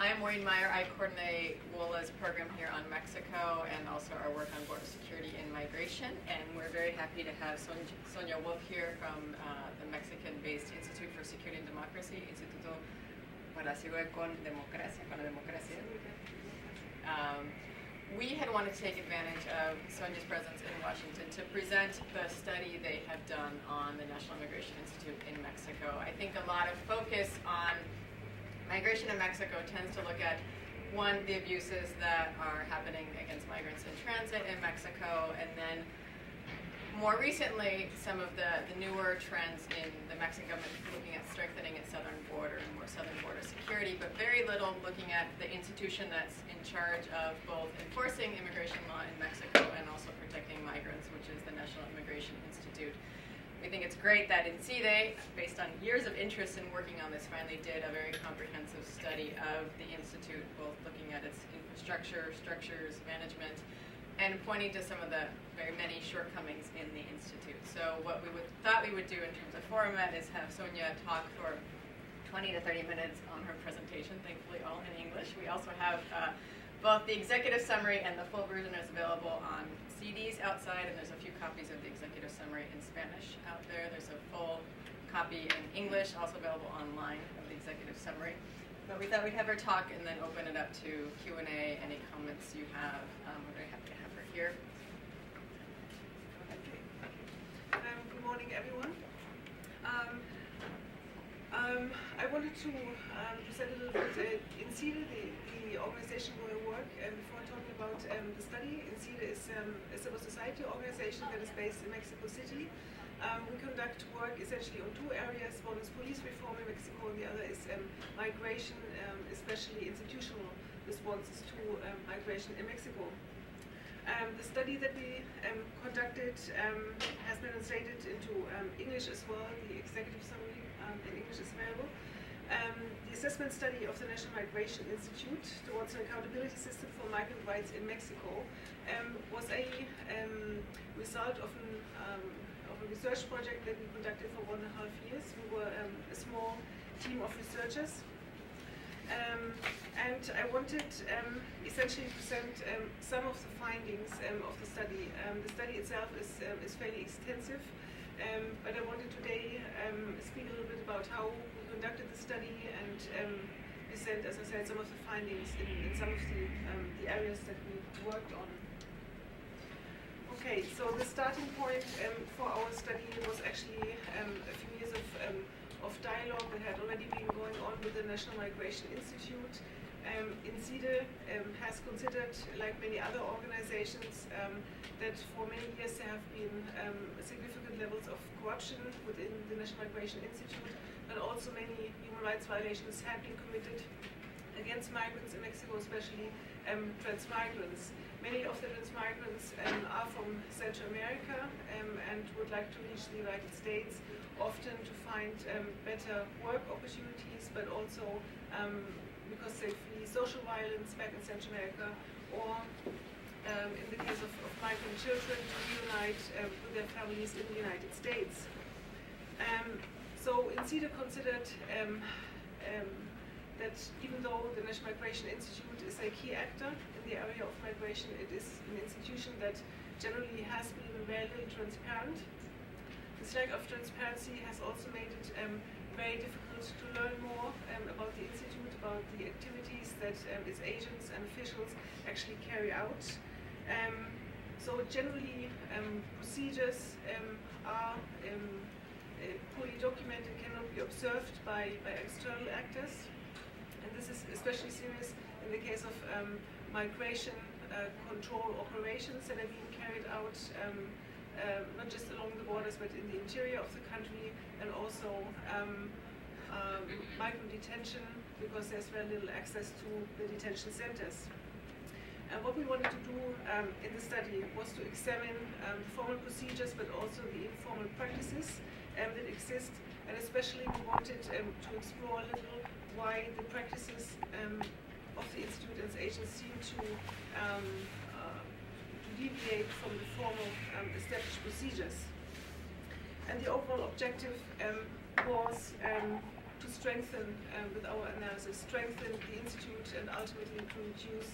I am Maureen Meyer. I coordinate WOLA's program here on Mexico and also our work on border security and migration. And we're very happy to have Sonja Wolf here from the Mexican-based Institute for Security and Democracy, Instituto para Seguridad con Democracia, con la Democracia. we had wanted to take advantage of Sonja's presence in Washington to present the study they have done on the National Migration Institute in Mexico. I think a lot of focus on migration in Mexico tends to look at, one, the abuses that are happening against migrants in transit in Mexico, and then more recently, some of the newer trends in the Mexican government looking at strengthening its southern border and more southern border security, but very little looking at the institution that's in charge of both enforcing immigration law in Mexico and also protecting migrants, which is the National Immigration Institute. We think it's great that INCIDE, based on years of interest in working on this, finally did a very comprehensive study of the Institute, both looking at its infrastructure, structures, management, and pointing to some of the very many shortcomings in the Institute. So what we thought we would do in terms of format is have Sonja talk for 20 to 30 minutes on her presentation, thankfully all in English. We also have both the executive summary and the full version is available on CDs outside, and there's a few copies of the executive summary in Spanish out there. There's a full copy in English, also available online, of the executive summary. But we thought we'd have her talk and then open it up to Q&A, any comments you have. We're very happy to have her here. Good morning, everyone. I wanted to present a little bit INCIDE, the organization where I work, before talking about the study. INCIDE is a civil society organization that is based in Mexico City. We conduct work essentially on two areas. One is police reform in Mexico, and the other is migration, especially institutional responses to migration in Mexico. The study that we conducted has been translated into English as well. The executive summary in English is available. The assessment study of the National Migration Institute towards an accountability system for migrant rights in Mexico was a result of a research project that we conducted for 1.5 years. We were a small team of researchers. And I wanted essentially to present some of the findings of the study. The study itself is fairly extensive, but I wanted today speak a little bit about how we conducted the study and present, as I said, some of the findings in some of the areas that we worked on. Okay, so the starting point for our study was actually a few years of dialogue that had already been going on with the National Migration Institute. INCIDE has considered, like many other organizations, that for many years there have been significant levels of corruption within the National Migration Institute, but also many human rights violations have been committed against migrants in Mexico, especially trans migrants. Many of the trans migrants are from Central America and would like to reach the United States, often to find better work opportunities, but also because they flee social violence back in Central America, or in the case of migrant children, to reunite with their families in the United States. So INCIDE considered that even though the National Migration Institute is a key actor in the area of migration, it is an institution that generally has been very little transparent. This lack of transparency has also made it very difficult to learn more about the Institute, about the activities that its agents and officials actually carry out. So generally, procedures are poorly documented, cannot be observed by external actors. And this is especially serious in the case of migration control operations that are being carried out not just along the borders but in the interior of the country, and also migrant detention, because there's very little access to the detention centers. And what we wanted to do in the study was to examine formal procedures but also the informal practices that exist, and especially we wanted to explore a little why the practices of the Institute and its agents seem to deviate from the formal established procedures. And the overall objective was to strengthen, with our analysis, strengthen the Institute and ultimately to reduce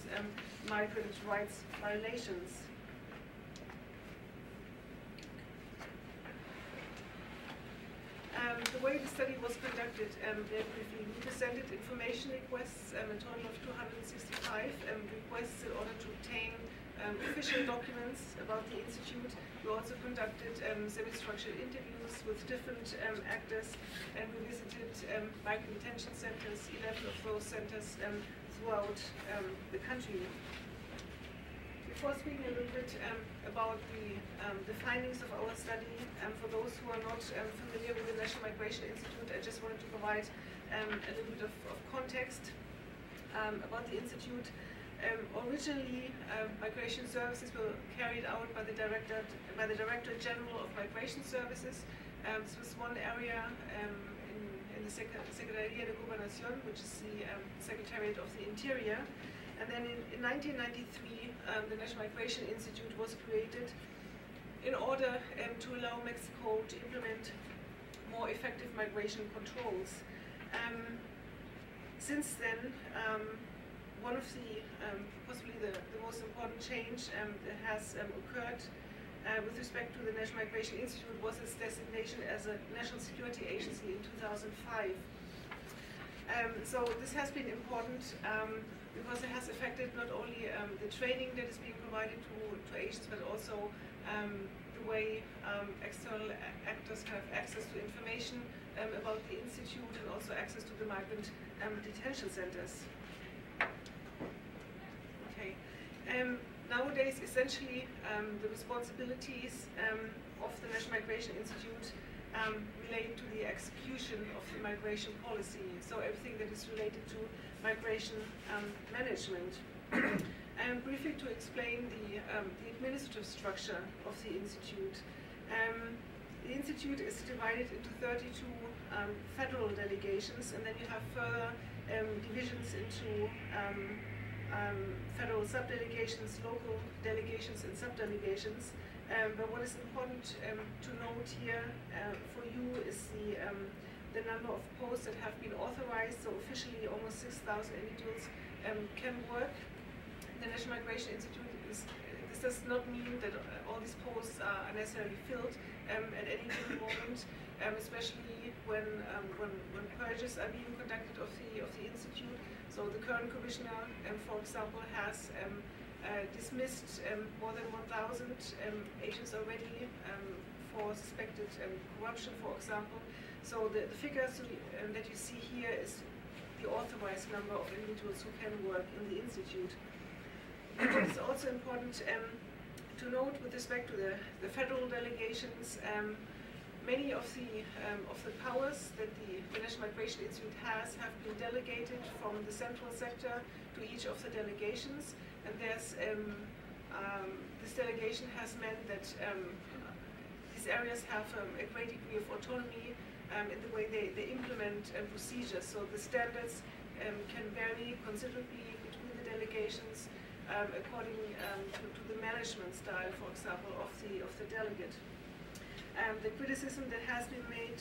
migrant rights violations. The way the study was conducted, very briefly, we presented information requests, a total of 265 requests in order to obtain official documents about the Institute. We also conducted semi-structured interviews with different actors, and we visited migrant detention centers, 11 of those centers throughout the country. Before speaking a little bit about the findings of our study, for those who are not familiar with the National Migration Institute, I just wanted to provide a little bit of context about the Institute. Originally, migration services were carried out by the Director General of Migration Services. This was one area in the Secretaría de Gobernación, which is the Secretariat of the Interior. And then in 1993, the National Migration Institute was created in order to allow Mexico to implement more effective migration controls. Since then, one of the possibly the most important change that has occurred with respect to the National Migration Institute was its designation as a national security agency in 2005. So this has been important because it has affected not only the training that is being provided to agents, but also the way external actors have access to information about the Institute and also access to the migrant detention centers. Okay. Nowadays, essentially, the responsibilities of the National Migration Institute relate to the execution of the migration policy, so everything that is related to migration management. And briefly to explain the administrative structure of the Institute. The Institute is divided into 32 federal delegations, and then you have further divisions into federal subdelegations, local delegations, and subdelegations. But what is important to note here for you is the number of posts that have been authorized. So officially, almost 6,000 individuals can work. The National Migration Institute this does not mean that all these posts are necessarily filled at any given moment, especially when purges are being conducted of the Institute. So the current commissioner, for example, has dismissed more than 1,000 agents already for suspected corruption, for example. So the figures that you see here is the authorized number of individuals who can work in the Institute. What is also important to note with respect to the federal delegations, many of the powers that the National Migration Institute has have been delegated from the central sector to each of the delegations, and there's this delegation has meant that these areas have a great degree of autonomy in the way they implement procedures. So the standards can vary considerably between the delegations according to the management style, for example, of the delegate. The criticism that has been made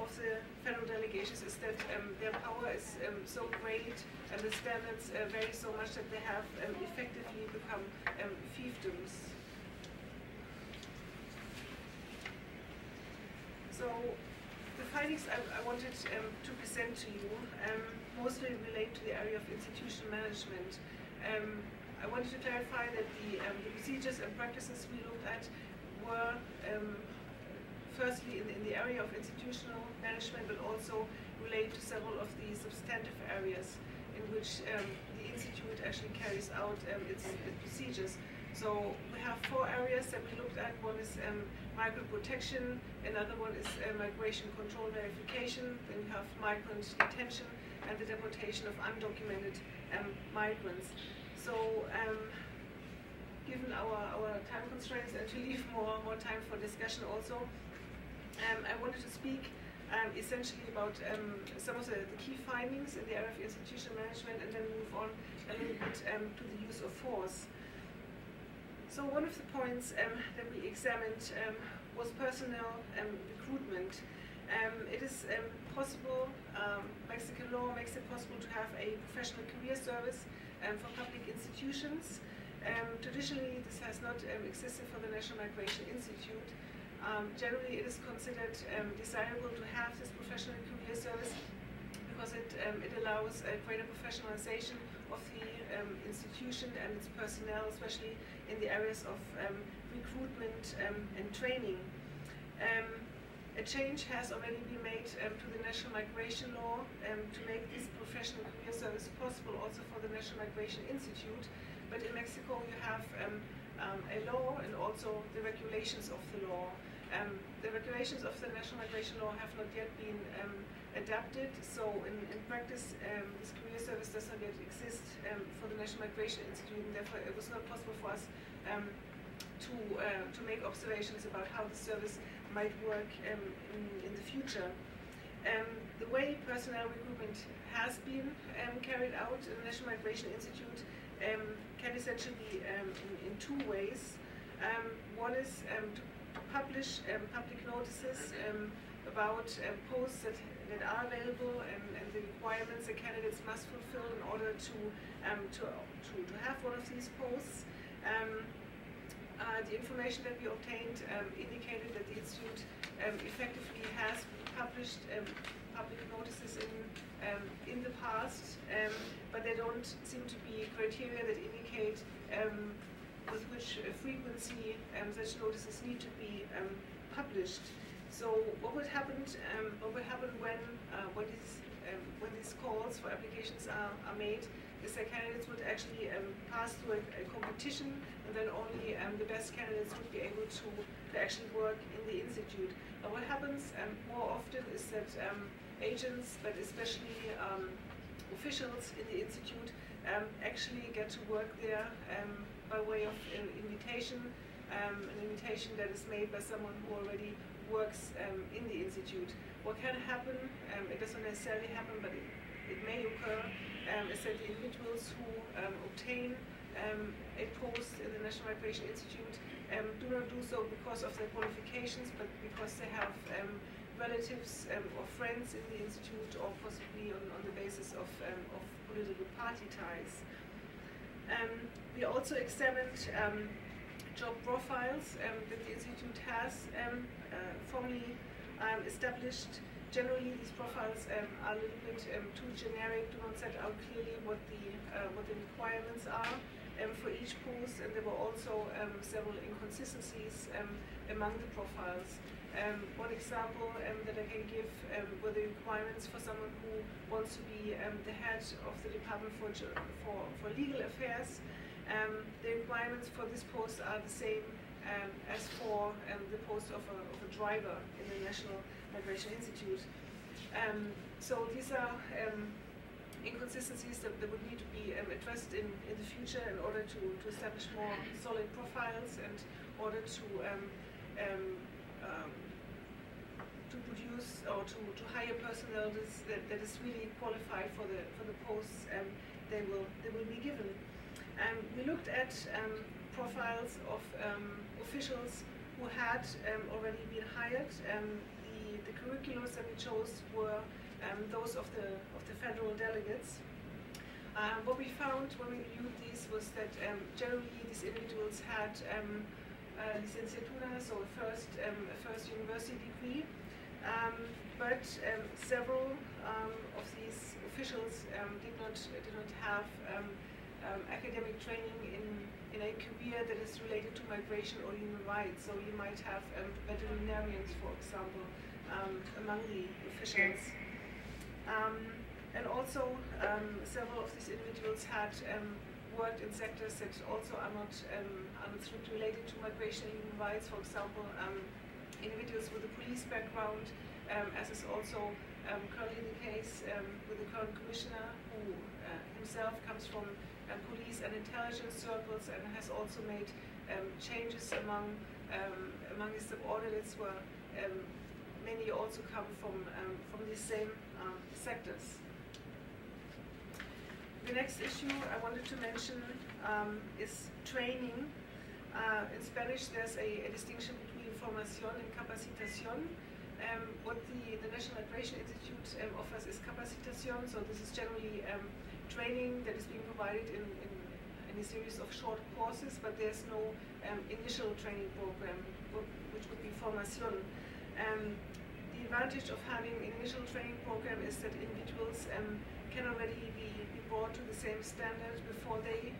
of the federal delegations is that their power is so great and the standards vary so much that they have effectively become fiefdoms. So the findings I wanted to present to you mostly relate to the area of institutional management. I wanted to clarify that the procedures and practices we looked at were firstly in the area of institutional management, but also relate to several of the substantive areas in which the Institute actually carries out its procedures. So we have 4 areas that we looked at. One is migrant protection, another one is migration control verification, then we have migrant detention and the deportation of undocumented migrants. So given our time constraints and to leave more time for discussion also, I wanted to speak essentially about some of the key findings in the area of institutional management and then move on a little bit to the use of force. So one of the points that we examined was personnel recruitment. It is possible, Mexican law makes it possible to have a professional career service for public institutions. Traditionally, this has not existed for the National Migration Institute. Generally, it is considered desirable to have this professional career service because it allows a greater professionalization of the institute. institution and its personnel, especially in the areas of recruitment and training. A change has already been made to the National Migration Law to make this professional career service possible also for the National Migration Institute. But in Mexico you have a law and also the regulations of the law. The regulations of the National Migration Law have not yet been adapted, so in practice this career service does not yet exist for the National Migration Institute, and therefore it was not possible for us to make observations about how the service might work in the future. The way personnel recruitment has been carried out in the National Migration Institute can essentially be in two ways. One is to publish public notices about posts that are available and the requirements the candidates must fulfill in order to have one of these posts. The information that we obtained indicated that the Institute effectively has published public notices in the past, but there don't seem to be criteria that indicate with which frequency such notices need to be published. So what would happen when these calls for applications are made is that candidates would actually pass through a competition, and then only the best candidates would be able to actually work in the institute. But what happens more often is that agents, but especially officials in the institute, actually get to work there by way of an invitation that is made by someone who already works in the institute. What can happen, it doesn't necessarily happen, but it may occur, is that the individuals who obtain a post in the National Migration Institute do not do so because of their qualifications, but because they have relatives or friends in the institute, or possibly on the basis of political party ties. We also examined job profiles that the Institute has formally established. Generally, these profiles are a little bit too generic, do not set out clearly what the requirements are for each post, and there were also several inconsistencies among the profiles. One example that I can give were the requirements for someone who wants to be the head of the Department for Legal Affairs. The requirements for this post are the same as for the post of a driver in the National Migration Institute. So these are inconsistencies that would need to be addressed in the future in order to establish more solid profiles, and in order to produce or to hire personnel that is really qualified for the posts they will be given. We looked at profiles of officials who had already been hired. The curriculums that we chose were those of the federal delegates. What we found when we reviewed these was that generally these individuals had licenciatura, so a first university degree, but several of these officials did not have academic training in a career that is related to migration or human rights. So you might have veterinarians, for example, among the officials. And also several of these individuals had worked in sectors that also are not strictly related to migration and human rights. For example, individuals with a police background, as is also currently the case with the current commissioner, who himself comes from police and intelligence circles and has also made changes among his subordinates, where many also come from these same sectors. The next issue I wanted to mention is training. In Spanish, there's a distinction between formación and capacitación. What the National Migration Institute offers is capacitación, so this is generally training that is being provided in a series of short courses, but there's no initial training program, which would be formación. The advantage of having an initial training program is that individuals can already be brought to the same standard before they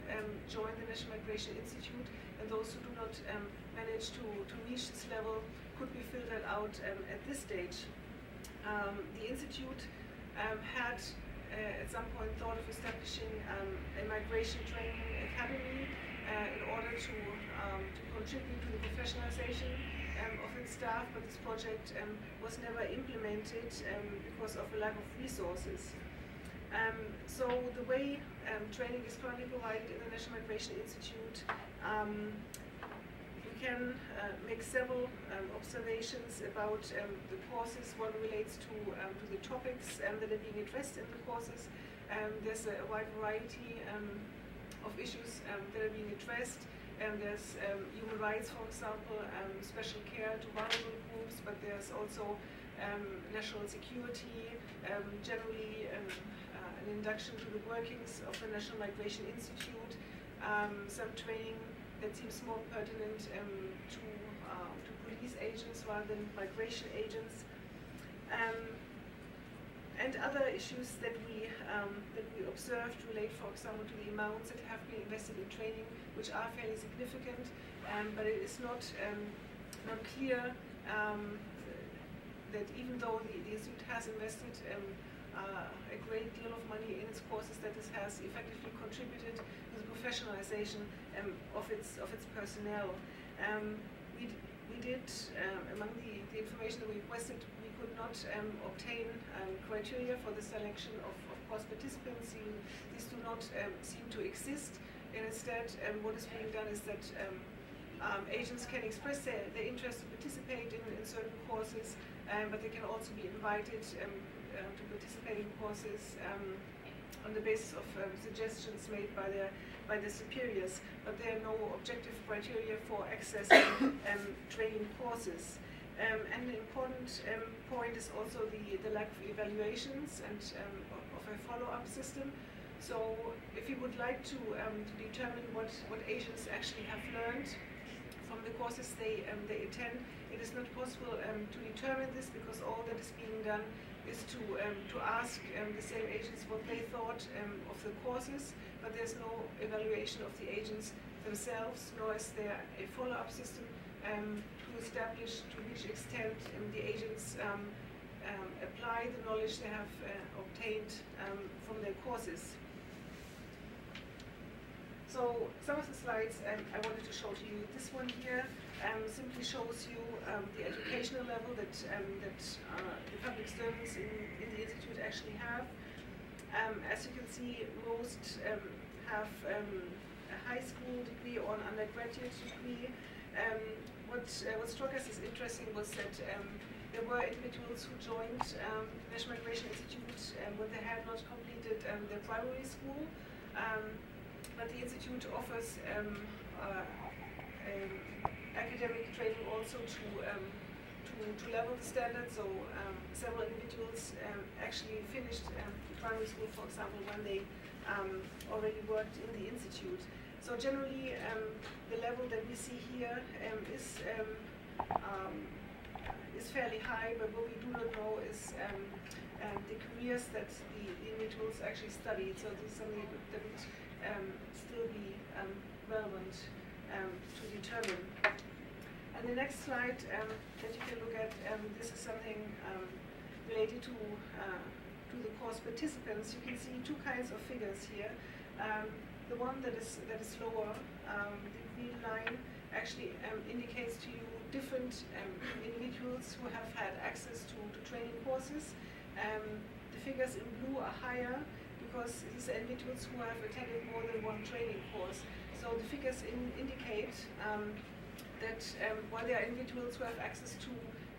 join the National Migration Institute, and those who do not manage to reach this level could be filtered out at this stage. The Institute had at some point thought of establishing a migration training academy in order to contribute to the professionalization of its staff, but this project was never implemented because of a lack of resources. So the way training is currently provided in the National Migration Institute, we can make several observations about the courses. One relates to the topics that are being addressed in the courses. There's a wide variety of issues that are being addressed. There's human rights, for example, special care to vulnerable groups, but there's also national security, generally an induction to the workings of the National Migration Institute, some training that seems more pertinent to police agents rather than migration agents, and other issues that we observed relate, for example, to the amounts that have been invested in training, which are fairly significant, but it is not clear that even though the Institute has invested a great deal of money in its courses, that this has effectively contributed to the professionalization of its personnel. We did, among the information that we requested, we could not obtain criteria for the selection of course participants. These do not seem to exist, and instead what is being done is that agents can express their interest to participate in certain courses, but they can also be invited to participate in courses on the basis of suggestions made by their superiors, but there are no objective criteria for accessing training courses. And an important point is also the lack of evaluations and of a follow-up system. So if you would like to determine what agents actually have learned from the courses they attend, it is not possible to determine this, because all that is being done is to ask the same agents what they thought of the courses, but there's no evaluation of the agents themselves, nor is there a follow-up system to establish to which extent the agents apply the knowledge they have obtained from their courses. So some of the slides I wanted to show to you. This one here simply shows you the educational level that the public servants in the Institute actually have. As you can see, most have a high school degree or an undergraduate degree. What struck us as interesting was that there were individuals who joined the National Migration Institute when they had not completed their primary school. But the Institute offers academic training also to level the standard. So several individuals actually finished primary school, for example, when they already worked in the Institute. So generally, the level that we see here is fairly high, but what we do not know is the careers that the individuals actually studied. So this is something that would still be relevant to determine. And the next slide that you can look at, this is something related to the course participants. You can see two kinds of figures here. The one that is lower, the green line, actually indicates to you different individuals who have had access to training courses. The figures in blue are higher because these are individuals who have attended more than one training course. So the figures indicate that while there are individuals who have access to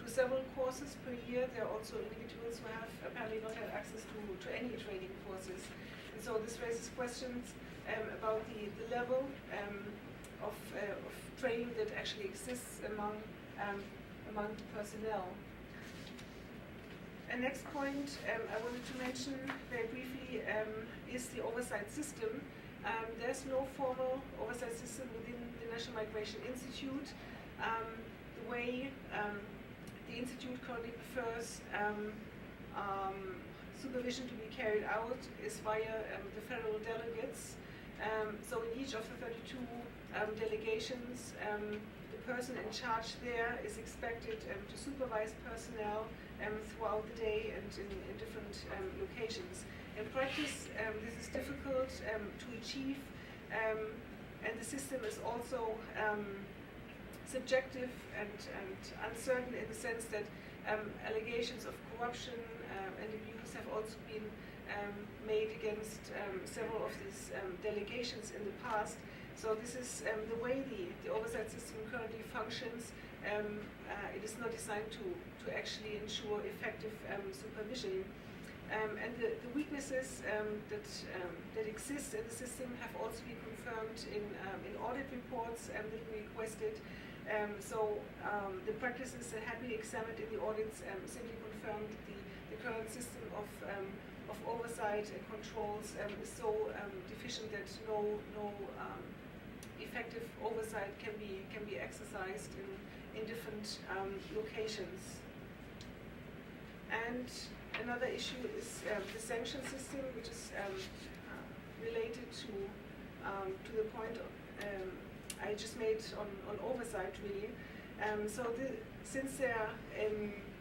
several courses per year, there are also individuals who have apparently not had access to any training courses. And so this raises questions about the level of training that actually exists among the personnel. And next point I wanted to mention very briefly is the oversight system. There's no formal oversight system within the National Migration Institute. The way the Institute currently prefers supervision to be carried out is via the federal delegates. So in each of the 32 delegations, the person in charge there is expected to supervise personnel throughout the day and in different locations. In practice, this is difficult to achieve, and the system is also subjective and uncertain in the sense that allegations of corruption and abuse have also been made against several of these delegations in the past. So this is the way the oversight system currently functions. It is not designed to actually ensure effective supervision. And the weaknesses that exist in the system have also been confirmed in audit reports that we requested. So the practices that have been examined in the audits simply confirmed the current system of oversight and controls is so deficient that no effective oversight can be exercised in different locations. And another issue is the sanction system, which is related to the point I just made on oversight, really. Since there are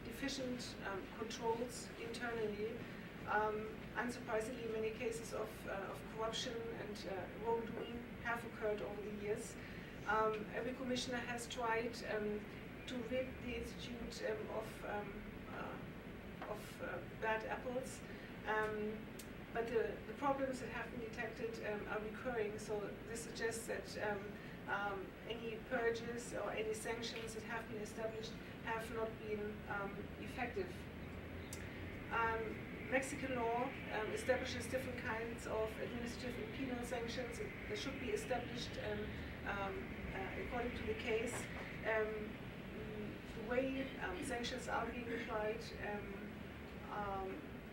deficient controls internally, unsurprisingly, many cases of corruption and wrongdoing have occurred over the years. Every commissioner has tried to rid the institute of bad apples, but the problems that have been detected are recurring. So this suggests that any purges or any sanctions that have been established have not been effective. Mexican law establishes different kinds of administrative and penal sanctions that should be established according to the case. The way sanctions are being applied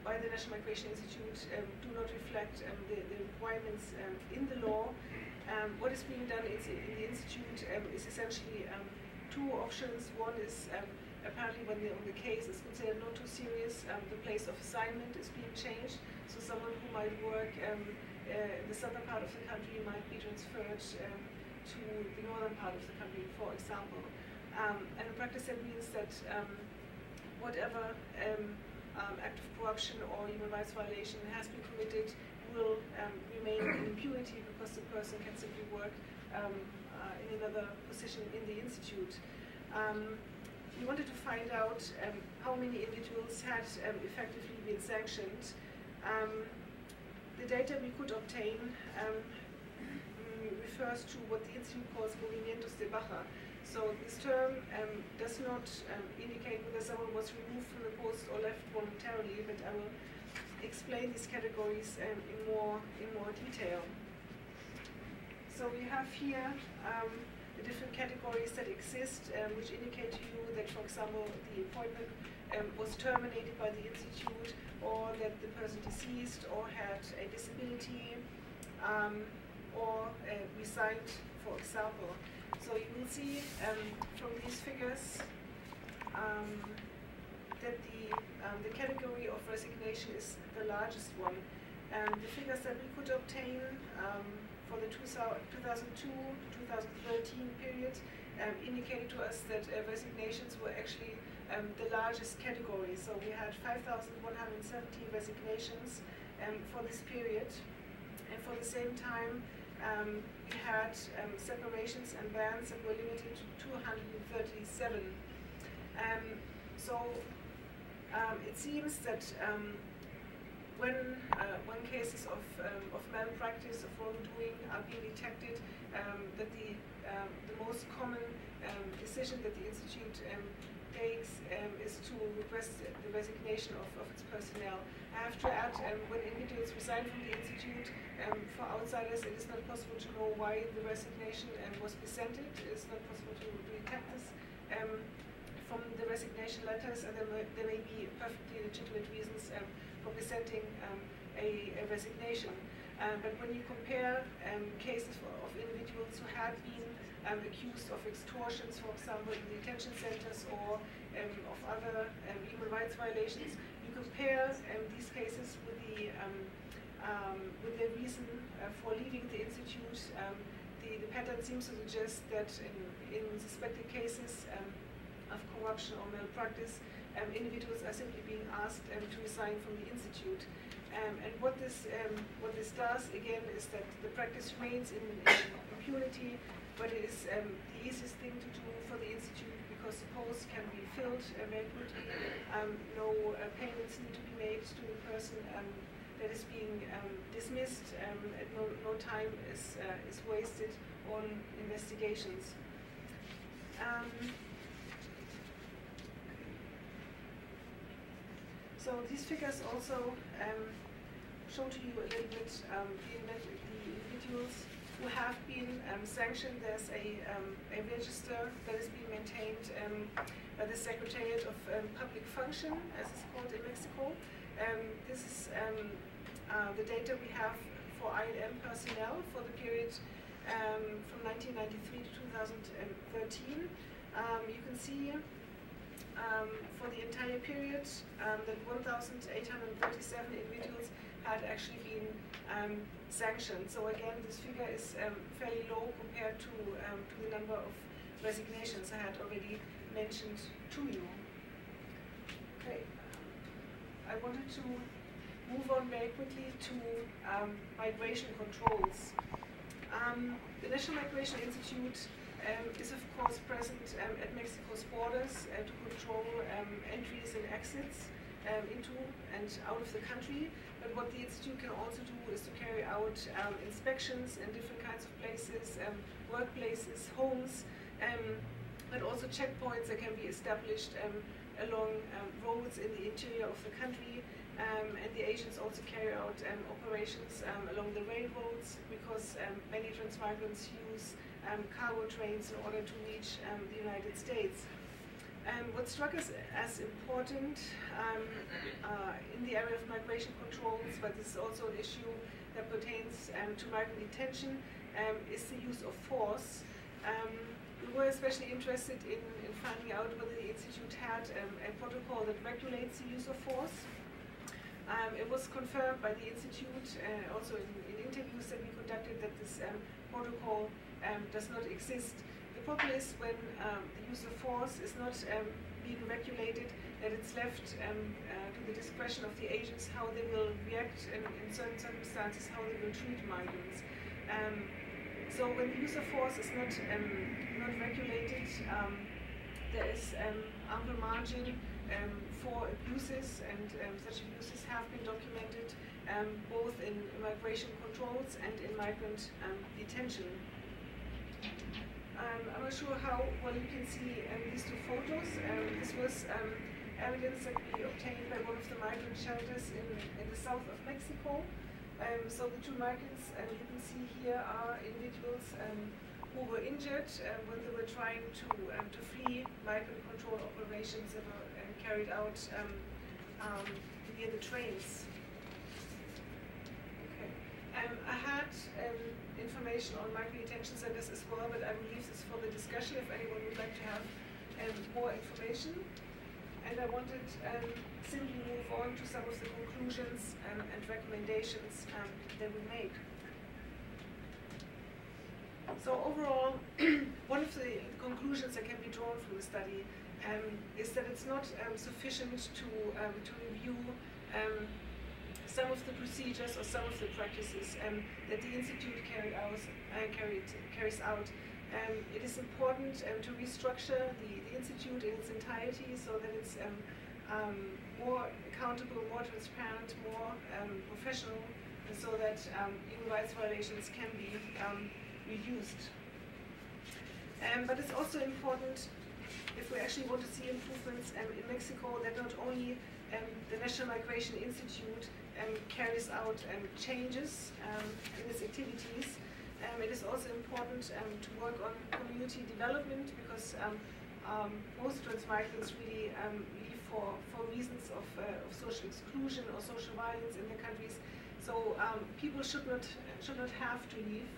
by the National Migration Institute do not reflect the requirements in the law. What is being done in the Institute is essentially two options. One is apparently when the case is considered not too serious, the place of assignment is being changed. So someone who might work in the southern part of the country might be transferred to the northern part of the country, for example. And in practice that means that whatever act of corruption or human rights violation has been committed will remain in impunity because the person can simply work in another position in the Institute. We wanted to find out how many individuals had effectively been sanctioned. The data we could obtain refers to what the Institute calls movimientos de baja. So this term does not indicate whether someone was removed from the post or left voluntarily, but I will explain these categories in more detail. So we have here the different categories that exist, which indicate to you that, for example, the appointment was terminated by the Institute, or that the person deceased or had a disability, or resigned, for example. So you will see from these figures that the category of resignation is the largest one. The figures that we could obtain for the 2002 to 2013 period indicated to us that resignations were actually the largest category. So we had 5,170 resignations for this period, and for the same time we had separations and bans that were limited to 237. It seems that when cases of malpractice, of wrongdoing are being detected, that the most common decision that the Institute takes is to request the resignation of its personnel. I have to add, when individuals resign from the Institute, for outsiders it is not possible to know why the resignation was presented. It is not possible to detect this from the resignation letters, and there may be perfectly legitimate reasons for presenting a resignation. But when you compare cases of individuals who had been accused of extortions, for example, in detention centers, or of other human rights violations, you compare these cases with the reason for leaving the institute, the pattern seems to suggest that in suspected cases of corruption or malpractice, individuals are simply being asked to resign from the institute. And what this does again is that the practice remains in impunity, but it is the easiest thing to do for the institute because the post can be filled very quickly. No payments need to be made to the person that is being dismissed, and no time is wasted on investigations. So these figures also show to you a little bit the individuals who have been sanctioned. There's a register that is being maintained by the Secretariat of Public Function, as it's called in Mexico. This is the data we have for ILM personnel for the period from 1993 to 2013. You can see for the entire period that 1,837 individuals had actually been sanctioned. So again, this figure is fairly low compared to the number of resignations I had already mentioned to you. Okay, I wanted to move on very quickly to migration controls. The National Migration Institute is of course present at Mexico's borders to control entries and exits into and out of the country. But what the Institute can also do is to carry out inspections in different kinds of places, workplaces, homes, but also checkpoints that can be established along roads in the interior of the country. And the agents also carry out operations along the railroads because many transmigrants use cargo trains in order to reach the United States. What struck us as important in the area of migration controls, but this is also an issue that pertains to migrant detention, is the use of force. We were especially interested in finding out whether the Institute had a protocol that regulates the use of force. It was confirmed by the Institute, also in interviews that we conducted, that this protocol does not exist. The problem is when the use of force is not being regulated, that it's left to the discretion of the agents how they will react in certain circumstances, how they will treat migrants. So when the use of force is not regulated, there is ample margin for abuses, and such abuses have been documented both in immigration controls and in migrant detention. I'm not sure how well you can see these two photos. This was evidence that we obtained by one of the migrant shelters in the south of Mexico. So the two migrants you can see here are individuals who were injured when they were trying to flee migrant control operations that were carried out near the trains. Okay. I had information on migrant detention centers as well, but I will leave this for the discussion if anyone would like to have more information. And I wanted simply move on to some of the conclusions and recommendations that we made. So overall, one of the conclusions that can be drawn from the study is that it's not sufficient to review some of the procedures or some of the practices that the Institute carries out. It is important to restructure the Institute in its entirety so that it's more accountable, more transparent, more professional, and so that human rights violations can be reduced. But it's also important, if we actually want to see improvements in Mexico, that not only the National Migration Institute carries out changes in its activities. It is also important to work on community development because most transmigrants really leave for reasons of social exclusion or social violence in their countries. So people should not have to leave.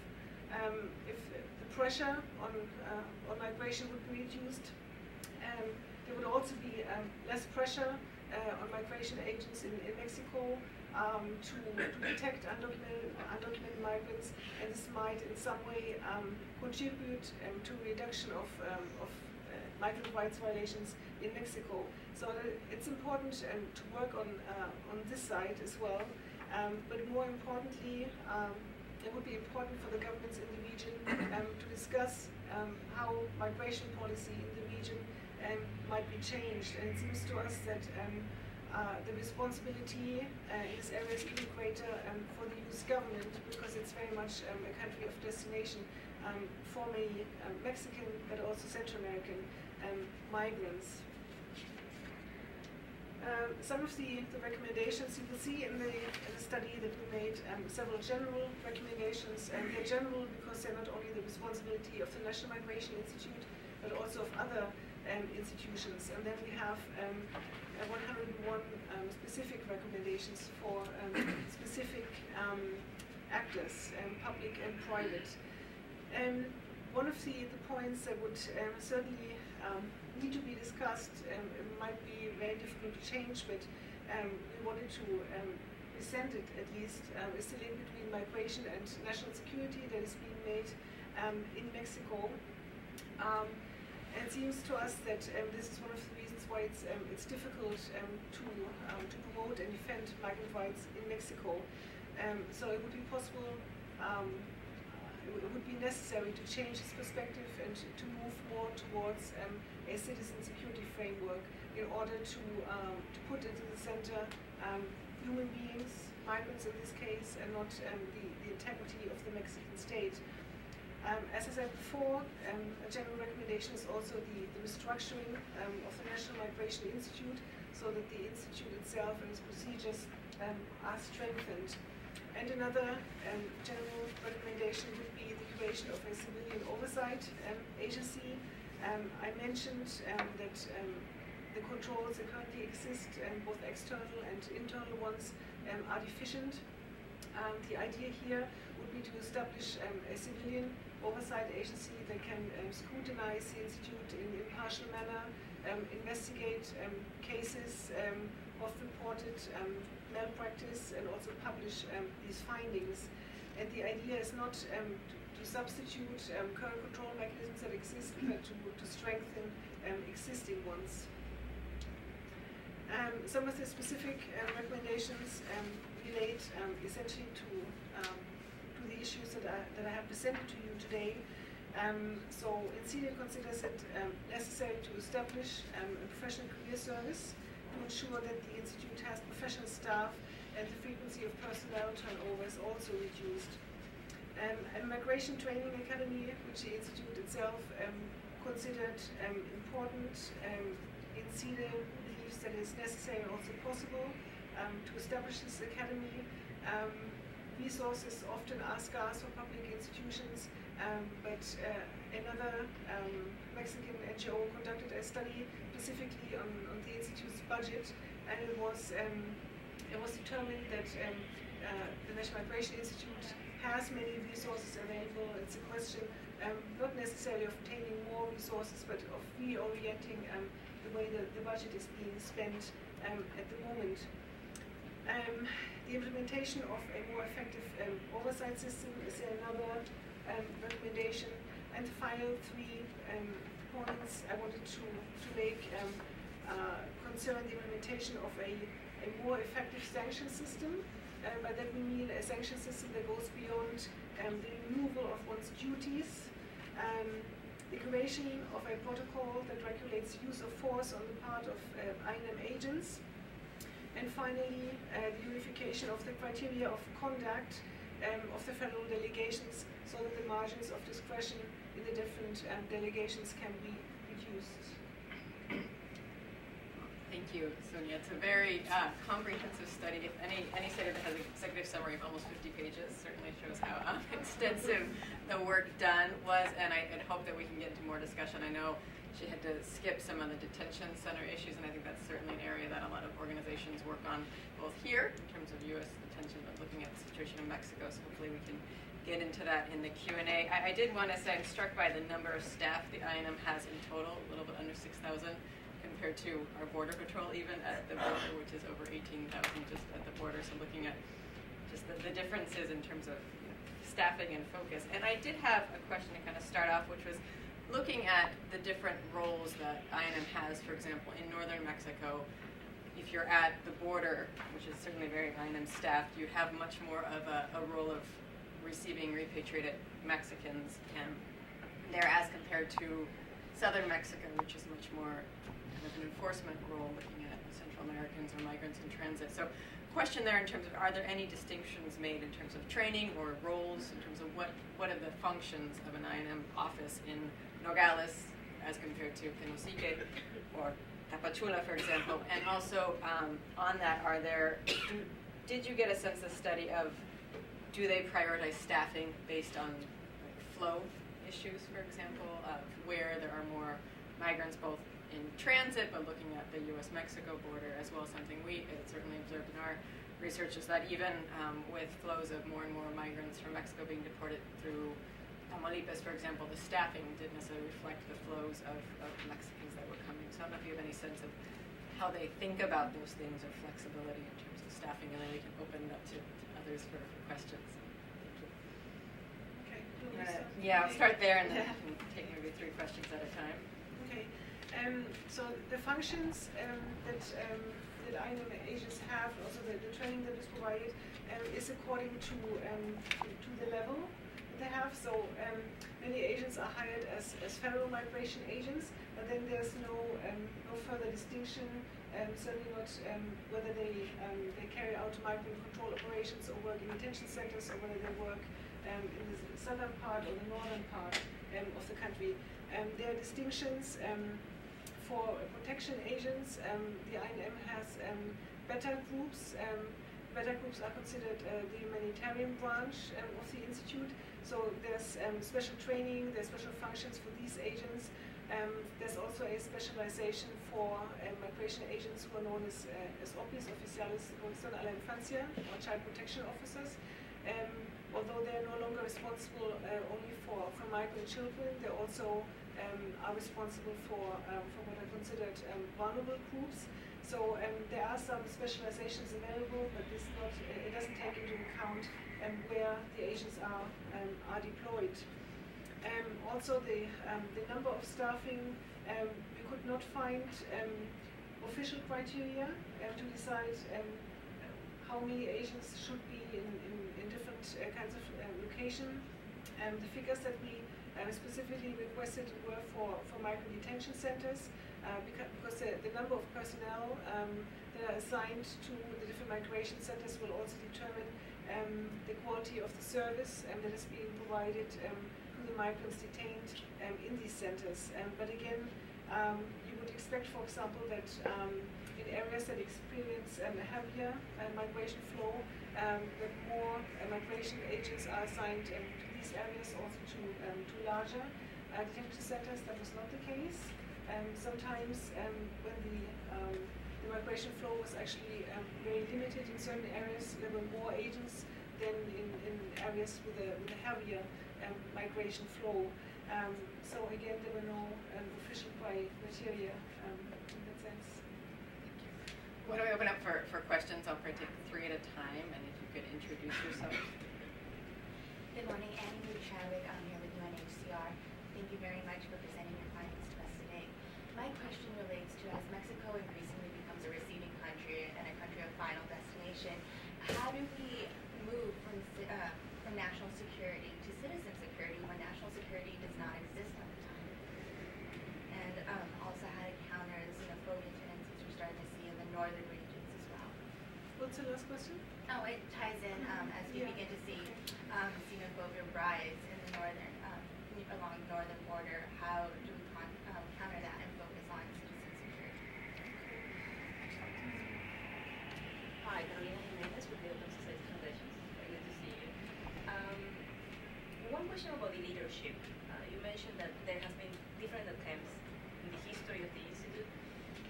If the pressure on migration would be reduced, there would also be less pressure on migration agents in Mexico to detect undocumented migrants, and this might in some way contribute to reduction of migrant rights violations in Mexico. So it's important to work on this side as well. But more importantly, it would be important for the governments in the region to discuss how migration policy in the region might be changed. And it seems to us that the responsibility in this area is even greater for the US government, because it's very much a country of destination for many Mexican but also Central American migrants. Some of the recommendations you will see in the study that we made, several general recommendations, and they're general because they're not only the responsibility of the National Migration Institute but also of other institutions. And then we have 101 specific recommendations for specific actors, public and private. One of the points that would certainly need to be discussed, it might be very difficult to change, but we wanted to present it at least, is the link between migration and national security that is being made in Mexico. And it seems to us that this is one of the reasons why it's difficult to promote and defend migrant rights in Mexico. So it would be possible, it would be necessary to change this perspective and to move more towards a citizen security framework in order to put into the center human beings, migrants in this case, and not the integrity of the Mexican state. As I said before, a general recommendation is also the restructuring of the National Migration Institute, so that the institute itself and its procedures are strengthened. And another general recommendation would be the creation of a civilian oversight agency. I mentioned that the controls that currently exist, both external and internal ones, are deficient. The idea here would be to establish a civilian oversight agency that can scrutinize the institute in an impartial manner, investigate cases of reported malpractice, and also publish these findings. And the idea is not to substitute current control mechanisms that exist, but to strengthen existing ones. Some of the specific recommendations relate essentially to the issues that I have presented to you today. So INCIDE considers it necessary to establish a professional career service to ensure that the institute has professional staff and the frequency of personnel turnover is also reduced. A migration training academy, which the institute itself considered important, INCIDE believes that it is necessary and also possible to establish this academy. Resources often are scarce for public institutions, but another Mexican NGO conducted a study specifically on the institute's budget, and it was determined that the National Migration Institute has many resources available. It's a question not necessarily of obtaining more resources, but of reorienting the way the budget is being spent at the moment. The implementation of a more effective oversight system is another recommendation. And the final three points I wanted to make concern the implementation of a more effective sanction system. By that we mean a sanction system that goes beyond the removal of one's duties, the creation of a protocol that regulates use of force on the part of INM agents, and finally the unification of the criteria of conduct of the federal delegations, so that the margins of discretion in the different delegations can be reduced. Thank you, Sonja. It's a very comprehensive study. If any study that has an executive summary of almost 50 pages certainly shows how extensive the work done was, and I hope that we can get into more discussion. I know she had to skip some of the detention center issues, and I think that's certainly an area that a lot of organizations work on, both here in terms of U.S. detention, but looking at the situation in Mexico, so hopefully we can get into that in the Q&A. I did want to say I'm struck by the number of staff the INM has in total, a little bit under 6,000, compared to our border patrol, even at the border, which is over 18,000 just at the border. So looking at just the differences in terms of staffing and focus. And I did have a question to kind of start off, which was looking at the different roles that INM has, for example, in northern Mexico. If you're at the border, which is certainly very INM staffed, you have much more of a role of receiving repatriated Mexicans there as compared to southern Mexico, which is much more kind of an enforcement role, looking at Central Americans or migrants in transit. So question there in terms of, are there any distinctions made in terms of training or roles, in terms of what are the functions of an INM office in Nogales as compared to Tenosique or Tapachula, for example? And also on that, did you get a sense of study of, do they prioritize staffing based on flow issues, for example, of where there are more migrants both in transit, but looking at the U.S.-Mexico border as well? Something we certainly observed in our research is that even with flows of more and more migrants from Mexico being deported through Tamaulipas, for example, the staffing didn't necessarily reflect the flows of Mexicans that were coming. So I don't know if you have any sense of how they think about those things or flexibility in terms of staffing, and then we can open it up to others for questions. Okay. Yeah, I'll start there and then we can take maybe 3 questions at a time. Okay. So the functions that INM agents have, also the training that is provided, is according to the level they have. So many agents are hired as federal migration agents, but then there's no further distinction, certainly not whether they carry out migrant control operations or work in detention centers, or whether they work in the southern part or the northern part of the country. There are distinctions for protection agents. The INM has better groups. Better groups are considered the humanitarian branch of the institute. So there's special training, there's special functions for these agents. There's also a specialization for migration agents who are known as OPIs, Oficiales de Protección a la Infancia, or child protection officers. Although they're no longer responsible only for migrant children, they also are responsible for what are considered vulnerable groups. So there are some specializations available, but it doesn't take into account where the agents are deployed. Also, the number of staffing, we could not find official criteria to decide how many agents should be in different kinds of location. The figures that we specifically requested were for migrant detention centers, because the number of personnel that are assigned to the different migration centers will also determine the quality of the service that is being provided to the migrants detained in these centers. But again, you would expect, for example, that in areas that experience a heavier migration flow, that more migration agents are assigned to these areas, also to larger detention centers. That was not the case. Sometimes when the migration flow was actually very limited in certain areas, there were more agents than in areas with a heavier migration flow. So again, there were no official criteria in that sense. Why don't we open up for questions? I'll probably take 3 at a time, and if you could introduce yourself. Good morning, Annie Moody-Chadwick. I'm here with UNHCR. Thank you very much for presenting your findings to us today. My question relates to, as Mexico increasingly becomes a receiving country and a country of final destination, how do we move from national security to citizen security when national security does not exist at the time? And also how to counter the xenophobia tendencies we're starting to see in the northern regions as well. What's the last question? Oh, it ties in as we begin to see xenophobia rise in the northern, along the northern border. How do we counter that and focus on citizen security? Hi, Carolina Jimenez with the Open Society Foundation. Very good to see you. One question about the leadership. You mentioned that there has been different attempts in the history of the institute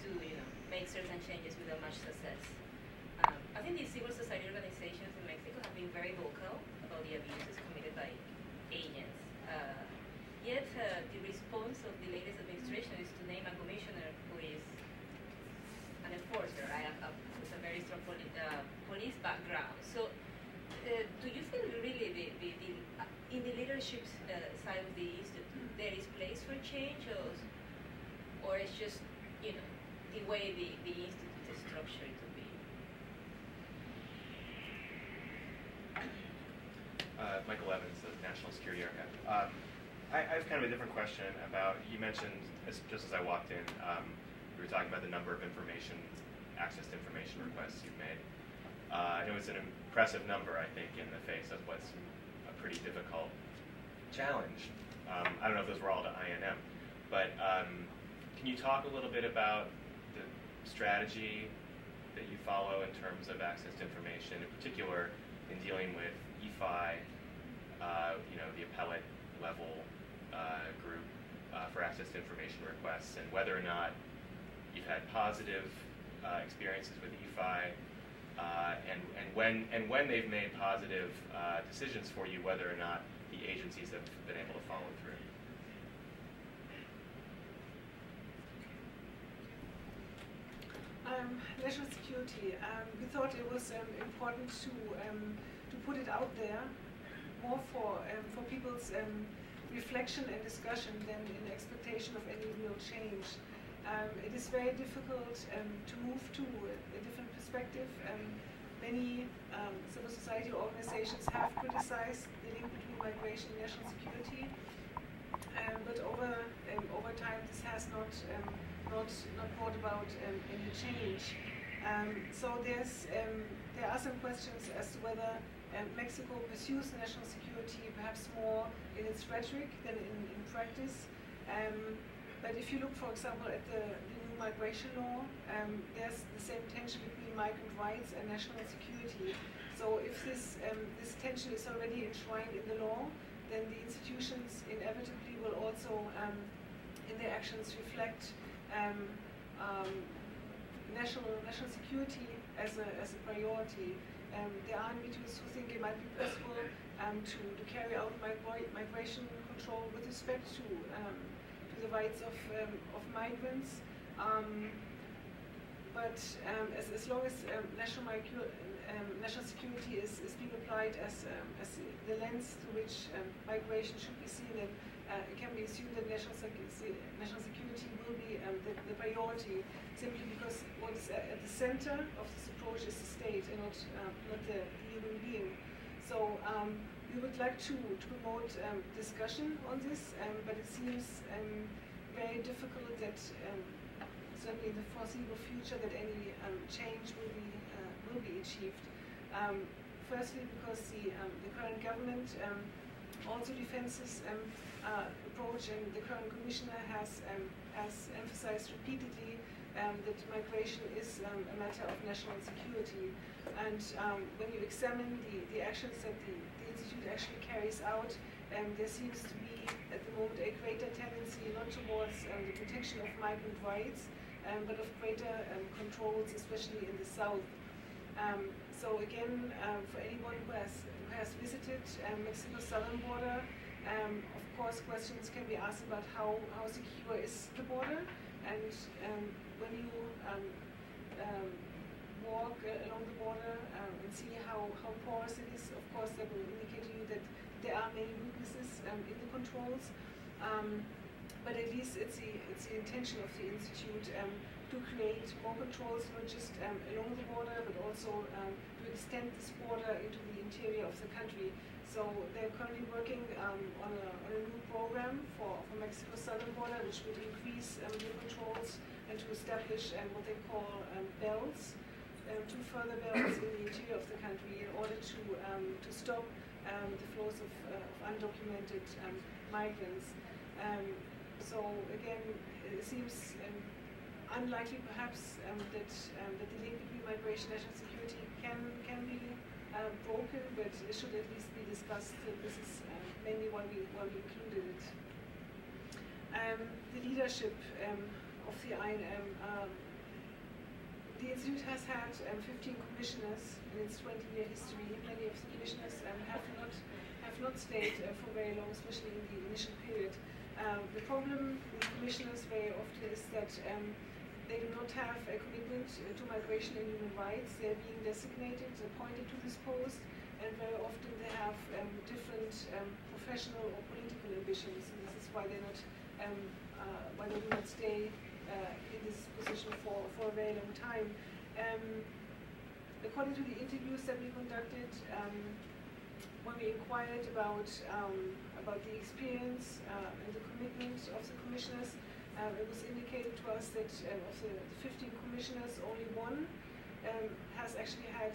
to, make certain changes without much success. I think the civil society organizations in Mexico have been very vocal about the abuses committed by agents. Yet the response of the latest administration is to name a commissioner who is enforcer, right? With a very strong police background. So, do you feel really in the leadership side of the institute there is place for change, or it's just the way the institute is structured to be? Michael Evans, the National Security Archive. I have kind of a different question about, you mentioned, just as I walked in, we were talking about the number of access to information requests you've made. It was an impressive number, I think, in the face of what's a pretty difficult challenge. I don't know if those were all to INM, but can you talk a little bit about the strategy that you follow in terms of access to information, in particular in dealing with EFI, the appellate level group for access to information requests, and whether or not you've had positive experiences with EFI, and when they've made positive decisions for you, whether or not the agencies have been able to follow through. National security. We thought it was important to put it out there more for people's reflection and discussion than in expectation of any real change. It is very difficult to move to a different perspective. Many civil society organizations have criticized the link between migration and national security, but over time this has not brought about any change. So there are some questions as to whether Mexico pursues national security perhaps more in its rhetoric than in practice. But if you look, for example, at the new migration law, there's the same tension between migrant rights and national security. So if this tension is already enshrined in the law, then the institutions inevitably will also, in their actions, reflect national security as a priority. There are individuals who think it might be possible to carry out migration control with respect to the rights of migrants. But as long as national security is being applied as the lens through which migration should be seen, and it can be assumed that national security will be the priority, simply because what is at the center of this approach is the state and not the human being. So we would like to promote discussion on this, but it seems very difficult that certainly in the foreseeable future that any change will be achieved. Firstly, because the current government also defends this approach, and the current commissioner has emphasized repeatedly that migration is a matter of national security. And when you examine the actions that the Institute actually carries out, there seems to be at the moment a greater tendency not towards the protection of migrant rights, but of greater controls, especially in the south. So again, for anyone who has visited Mexico's southern border, of course questions can be asked about how secure is the border, and when you walk along the border and see how porous it is, of course that will indicate to you that there are many weaknesses in the controls. But at least it's the intention of the Institute to create more controls, not just along the border, but also to extend this border into the interior of the country. So they're currently working on a new program for Mexico's southern border, which would increase the controls and to establish what they call belts, two further belts in the interior of the country in order to stop the flows of undocumented migrants. So again, it seems unlikely perhaps that the link between migration and national security can be broken, but it should at least be discussed. This is mainly why we included it. The leadership of the INM. The Institute has had 15 commissioners in its 20-year history. Many of the commissioners have not stayed for very long, especially in the initial period. The problem with commissioners very often is that they do not have a commitment to migration and human rights. They're being designated, appointed to this post, and very often they have different professional or political ambitions, and this is why they're not, why they do not stay in this position for a very long time. According to the interviews that we conducted, when we inquired about the experience and the commitment of the commissioners, it was indicated to us that of the 15 commissioners, only one has actually had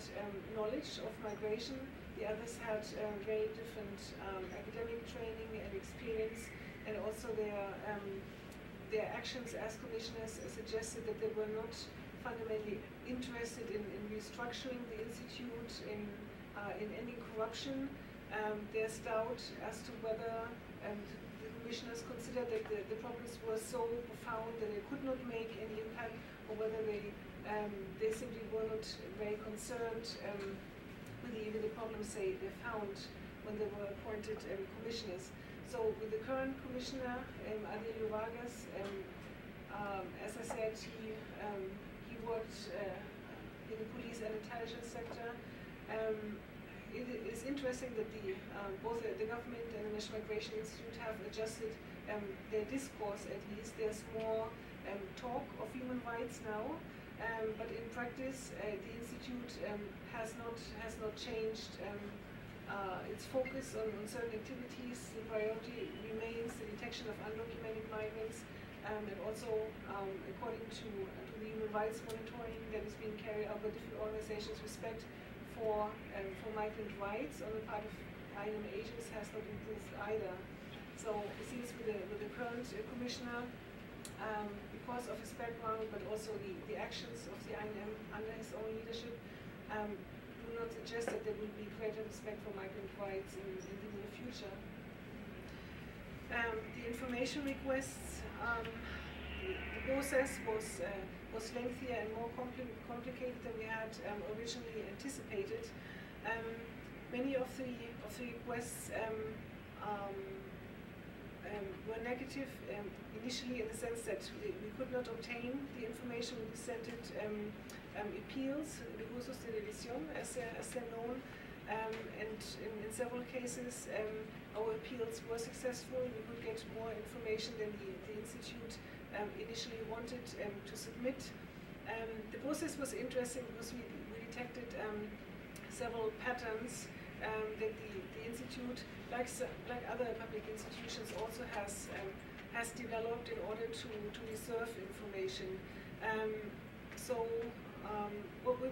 knowledge of migration. The others had very different academic training and experience, and also their actions as commissioners suggested that they were not fundamentally interested in restructuring the institute, in ending corruption. There's doubt as to whether the commissioners considered that the problems were so profound that they could not make any impact, or whether they simply were not very concerned with the problems they found when they were appointed commissioners. So with the current commissioner, Adelio Vargas, as I said, he worked in the police and intelligence sector. It is interesting that both the government and the National Migration Institute have adjusted their discourse. At least there's more talk of human rights now, but in practice, the institute has not changed its focus on certain activities. The priority remains the detection of undocumented migrants, and also according to the human rights monitoring that is being carried out by different organizations, respect for migrant rights on the part of INM agents has not improved either. So it seems with the current commissioner, because of his background, but also the actions of the INM under his own leadership, do not suggest that there will be greater respect for migrant rights in the near future. The information requests, the process was lengthier and more complicated than we had originally anticipated. Many of the requests were negative initially, in the sense that we could not obtain the information. We presented appeals, recursos de revisión, as they're known, and in several cases our appeals were successful. We could get more information than the Institute initially wanted to submit. The process was interesting because we detected several patterns that the Institute, like other public institutions, also has developed in order to reserve information. What we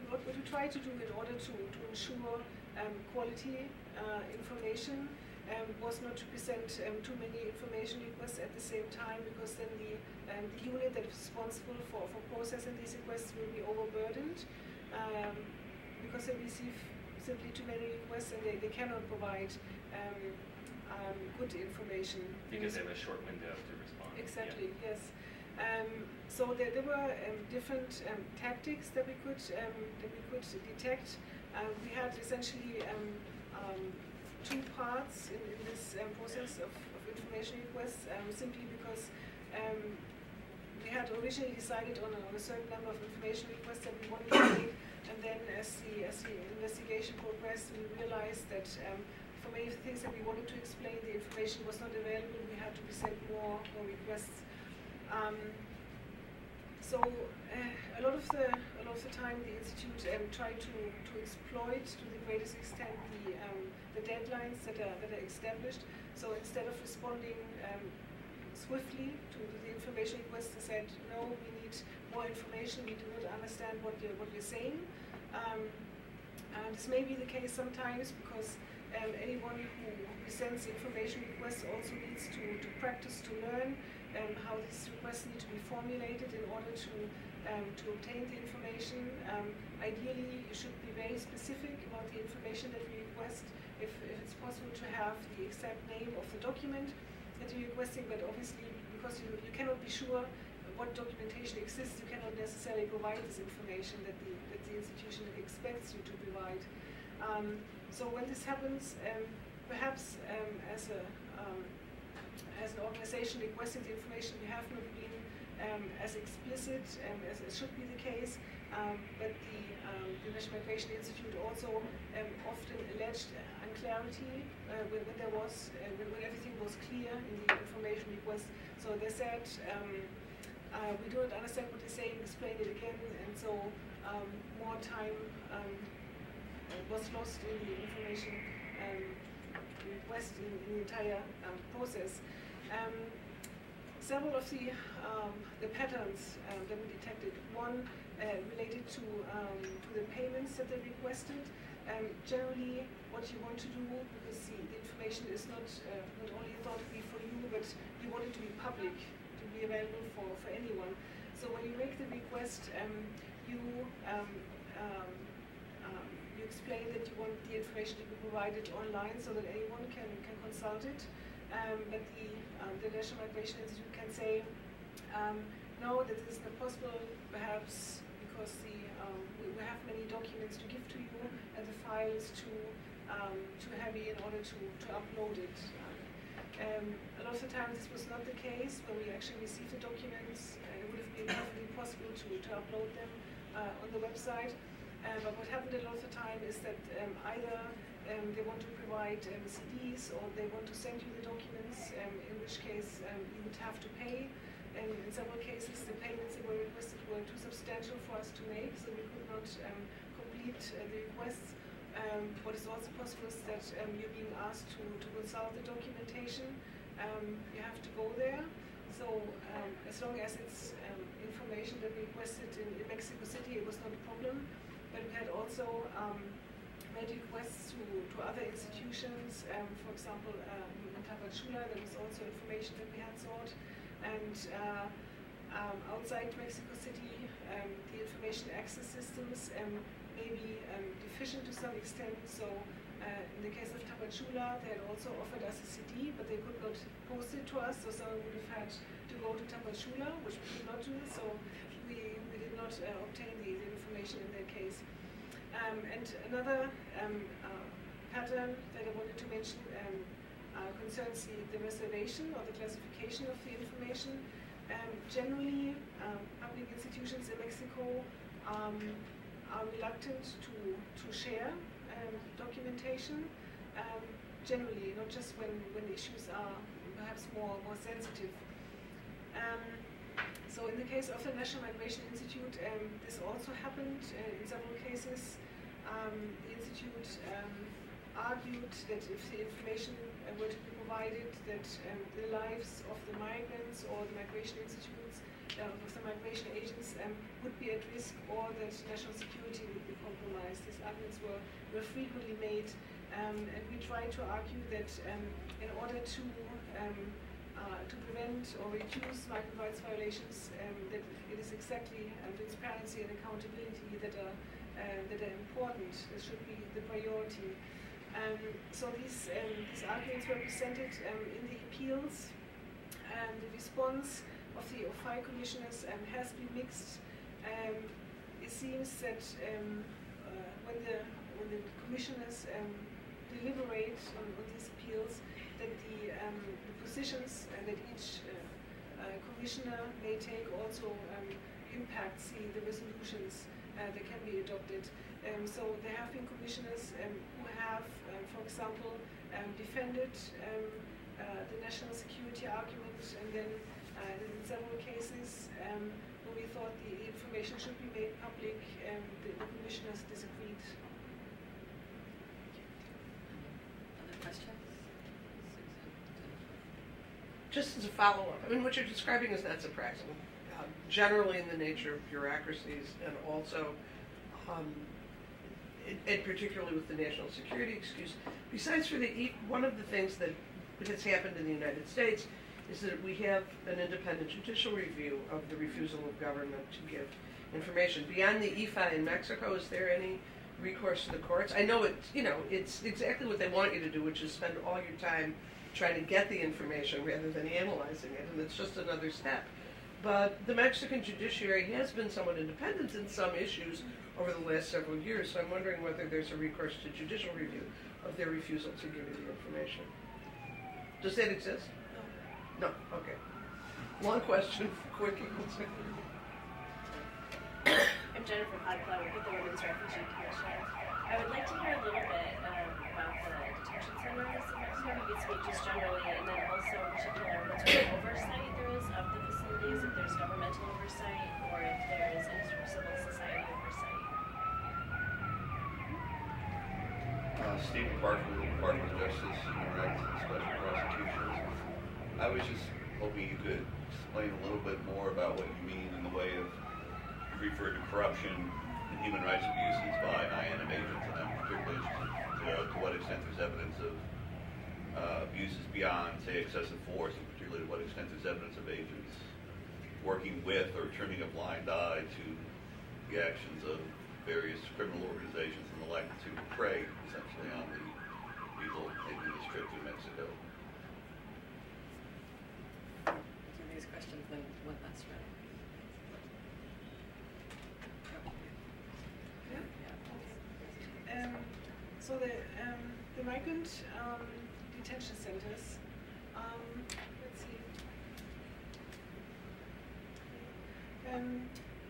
try to do in order to ensure quality information was not to present too many information requests at the same time, because then the unit that is responsible for processing these requests will be overburdened, because they receive simply too many requests and they cannot provide good information. Because they have a short window to respond. Exactly, yeah. yes. So there were different tactics that we could detect. We had essentially two parts in this process of information requests, simply because we had originally decided on a certain number of information requests that we wanted to make, and then as the investigation progressed, we realized that for many of the things that we wanted to explain, the information was not available. We had to present more requests. So a lot of the time, the Institute tried to exploit to the greatest extent the deadlines that are established. So instead of responding swiftly to the information request, they said, no, we need more information. We do not understand what you're saying. And this may be the case sometimes, because anyone who presents information requests also needs to practice, to learn how these requests need to be formulated in order to obtain the information. Ideally, you should be very specific about the information that you request. If it's possible to have the exact name of the document that you're requesting, but obviously, because you cannot be sure what documentation exists, you cannot necessarily provide this information that the institution expects you to provide. So when this happens, perhaps as an organization requesting the information, we have not been as explicit as it should be the case, but the National Migration Institute also often alleged unclarity when there was when everything was clear in the information request. So they said, we do not understand what you're saying, explain it again, and so more time was lost in the information request in the entire process. Several of the patterns that we detected. One related to the payments that they requested. Generally, what you want to do, because the information is not only thought to be for you, but you want it to be public, to be available for anyone. So when you make the request, you explain that you want the information to be provided online so that anyone can consult it. But the National Migration Institute can say, no, that is not possible, perhaps because we have many documents to give to you, and the file is too heavy in order to upload it. A lot of the times this was not the case. When we actually received the documents, it would have been perfectly possible to upload them on the website. But what happened a lot of the time is that either they want to provide CDs, or they want to send you the documents, in which case you would have to pay. And in several cases, the payments that were requested were too substantial for us to make, so we could not complete the requests. What is also possible is that you're being asked to consult the documentation. You have to go there. So as long as it's information that we requested in Mexico City, it was not a problem. But we had also made requests to other institutions. For example, in Tapachula, there was also information that we had sought. And outside Mexico City, the information access systems may be deficient to some extent. So in the case of Tapachula, they had also offered us a CD, but they could not post it to us. So someone would have had to go to Tapachula, which we did not do. So we did not obtain the information in that case. And another pattern that I wanted to mention concerns the reservation or the classification of the information. Generally, public institutions in Mexico are reluctant to share documentation. Generally, not just when issues are perhaps more sensitive. So in the case of the National Migration Institute, this also happened in several cases. The Institute argued that if the information were to be provided, that the lives of the migrants or the migration institutes, of the migration agents would be at risk, or that national security would be compromised. These arguments were frequently made, and we tried to argue that in order to prevent or reduce migrant rights violations, that it is exactly transparency and accountability that are important. This should be the priority. So these arguments were presented in the appeals, and the response of the OFI commissioners has been mixed. It seems that when the commissioners deliberate on these appeals, that the positions that each commissioner may take also impacts the resolutions that can be adopted. So there have been commissioners who have, for example, defended the national security argument, and then in several cases where we thought the information should be made public, the commissioners disagreed. Other questions? Just as a follow-up, I mean, what you're describing is not surprising. Generally in the nature of bureaucracies, and also, and particularly with the national security excuse. Besides, one of the things that has happened in the United States is that we have an independent judicial review of the refusal of government to give information. Beyond the IFA in Mexico, is there any recourse to the courts? I know it's exactly what they want you to do, which is spend all your time trying to get the information rather than analyzing it, and it's just another step. But the Mexican judiciary has been somewhat independent in some issues over the last several years, so I'm wondering whether there's a recourse to judicial review of their refusal to give you the information. Does that exist? No. No? Okay. Long question, quick answer. I'm Jennifer Podplow with the Women's Refugee Commission. I would like to hear a little bit about the detention centers, if you could speak just generally, and then also in particular what sort of oversight there is of the facilities, if there's governmental oversight or if there is any sort of civil society oversight. Stephen Parker with the Department of Justice, Human Rights, and Special Prosecutions. I was just hoping you could explain a little bit more about what you mean in the way of, you referred to corruption and human rights abuses by INM agents, and I'm particularly interested to what extent there's evidence of abuses beyond, say, excessive force, and particularly to what extent there's evidence of agents working with or turning a blind eye to the actions of various criminal organizations and the like to prey essentially on the people making this trip to Mexico. Do these questions, then one last round. So the migrant detention centers, let's see.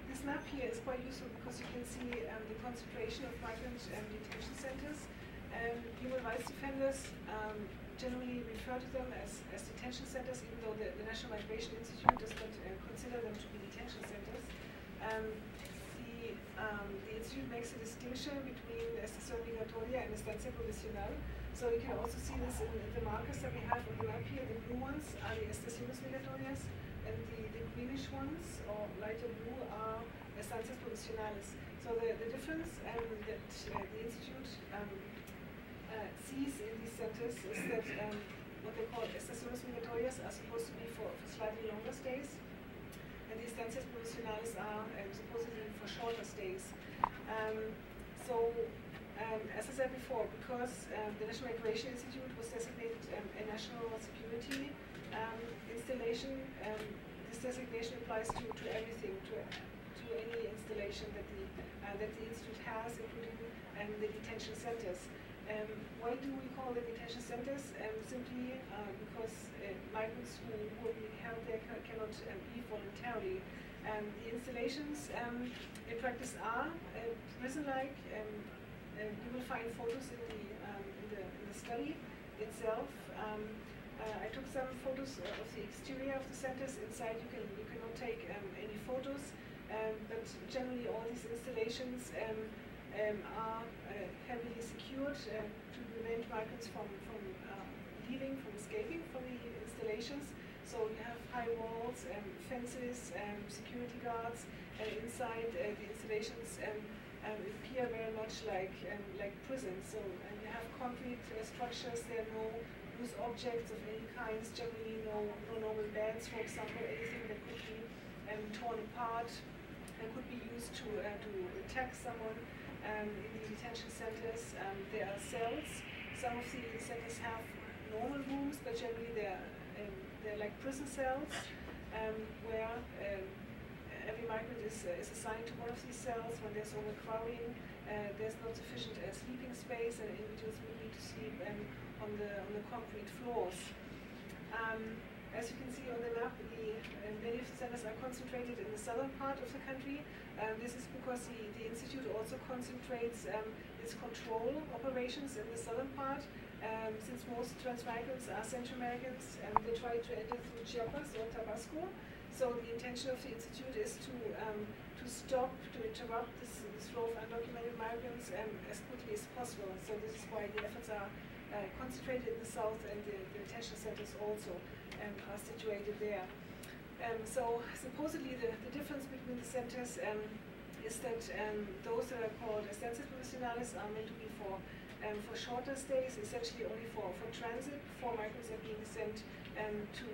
This map here is quite useful because you can see the concentration of migrant detention centers. Human rights defenders generally refer to them as detention centers, even though the National Migration Institute does not consider them to be detention centers. The Institute makes a distinction between estación migratoria and estancia provisional. So you can also see this in the markers that we have on the map here. The blue ones are the estaciones migratorias, and the greenish ones, or lighter blue, are estancias provisionales. So the difference that the Institute sees in these centers is that what they call estaciones migratorias are supposed to be for slightly longer stays, and the estancias provisionales are supposedly for shorter stays. As I said before, because the National Migration Institute was designated a national security installation, this designation applies to everything, to any installation that the Institute has, including the detention centers. Why do we call them detention centers? Simply because migrants who are being held there cannot leave voluntarily. The installations in practice are prison-like. You will find photos in the study itself. I took some photos of the exterior of the centers. Inside you cannot take any photos, but generally all these installations are heavily secured to prevent migrants from leaving, from escaping from the installations. So you have high walls, fences, security guards, and inside the installations appear very much like prisons. So you have concrete structures. There are no loose objects of any kinds. Generally, no normal beds, for example, anything that could be torn apart and could be used to attack someone. In the detention centers, there are cells. Some of the centers have normal rooms, but generally they're like prison cells, where every migrant is assigned to one of these cells. When there's overcrowding, there's not sufficient sleeping space, and individuals will need to sleep on the concrete floors. As you can see on the map, many of the centers are concentrated in the southern part of the country. This is because the Institute also concentrates its control operations in the southern part. Since most trans-migrants are Central Americans, they try to enter through Chiapas or Tabasco. So the intention of the Institute is to interrupt this flow of undocumented migrants as quickly as possible. So this is why the efforts are concentrated in the south, and the detention centers also are situated there. So supposedly the difference between the centers is that those that are called estancias provisionales are meant to be for shorter stays, essentially only for transit. Before migrants are being sent to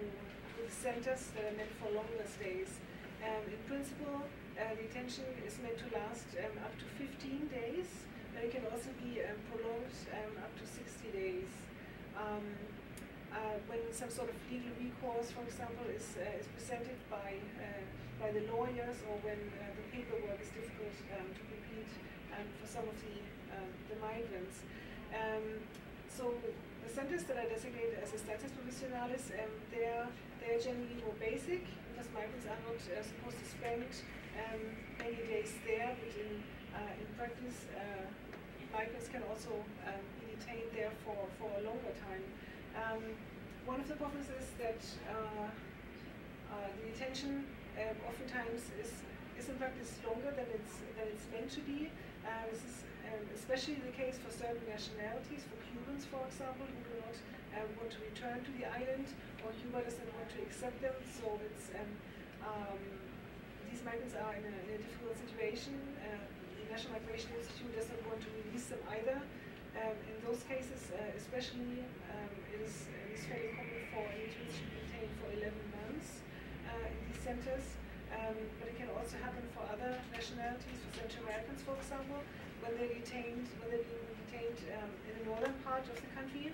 the centers that are meant for longer stays. In principle, detention is meant to last up to 15 days, but it can also be prolonged up to 60 days. When some sort of legal recourse, for example, is presented by the lawyers, or when the paperwork is difficult to complete for some of the migrants. So the centers that are designated as estancias provisionales, they're generally more basic in migrants are not supposed to spend many days there, but in practice, migrants can also be detained there for a longer time. One of the problems is that the detention oftentimes is in practice longer than it's meant to be. This is especially the case for certain nationalities, for Cubans, for example, who do not want to return to the island, or Cuba doesn't want to accept them. So it's these migrants are in a difficult situation. The National Migration Institute does not want to release them either. In those cases, especially, it is fairly common for individuals to be detained for 11 months in these centers. But it can also happen for other nationalities, for Central Americans, for example, when they're being detained in the northern part of the country.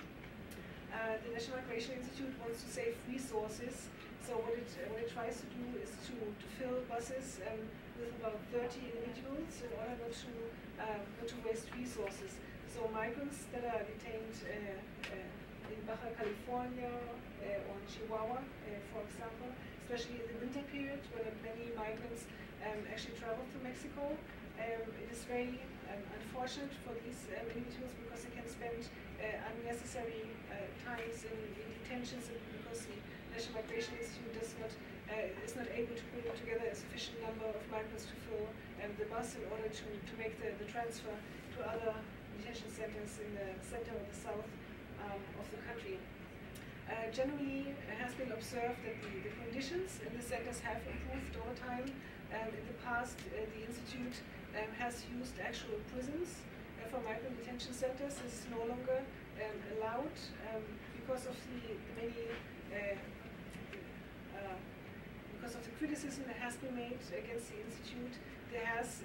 The National Migration Institute wants to save resources, so what it tries to do is to fill buses with about 30 individuals in order not to waste resources. So migrants that are detained in Baja California or in Chihuahua, for example, especially in the winter period when many migrants actually travel to Mexico, it is very unfortunate for these individuals because they can spend unnecessary times in detentions because the National Migration Institute is not able to bring together a sufficient number of migrants to fill the bus in order to make the transfer to other detention centers in the center or the south of the country. Generally, it has been observed that the conditions in the centers have improved over time. In the past, the Institute has used actual prisons for migrant detention centers. This is no longer allowed because of the many because of the criticism that has been made against the Institute. There has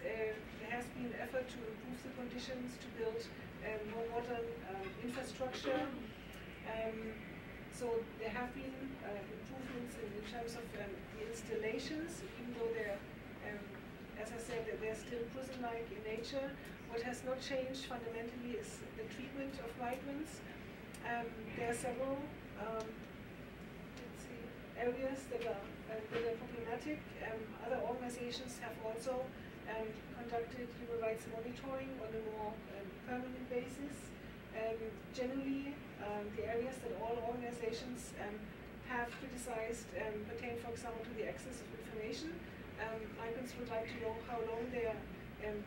been an effort to improve the conditions, to build more modern infrastructure. So there have been improvements in terms of the installations, even though they're, as I said, they're still prison-like in nature. What has not changed fundamentally is the treatment of migrants. There are several areas that are problematic. Other organizations have also conducted human rights monitoring on a more permanent basis. Generally, the areas that all organizations have criticized pertain, for example, to the access of information. Migrants would like to know how long they are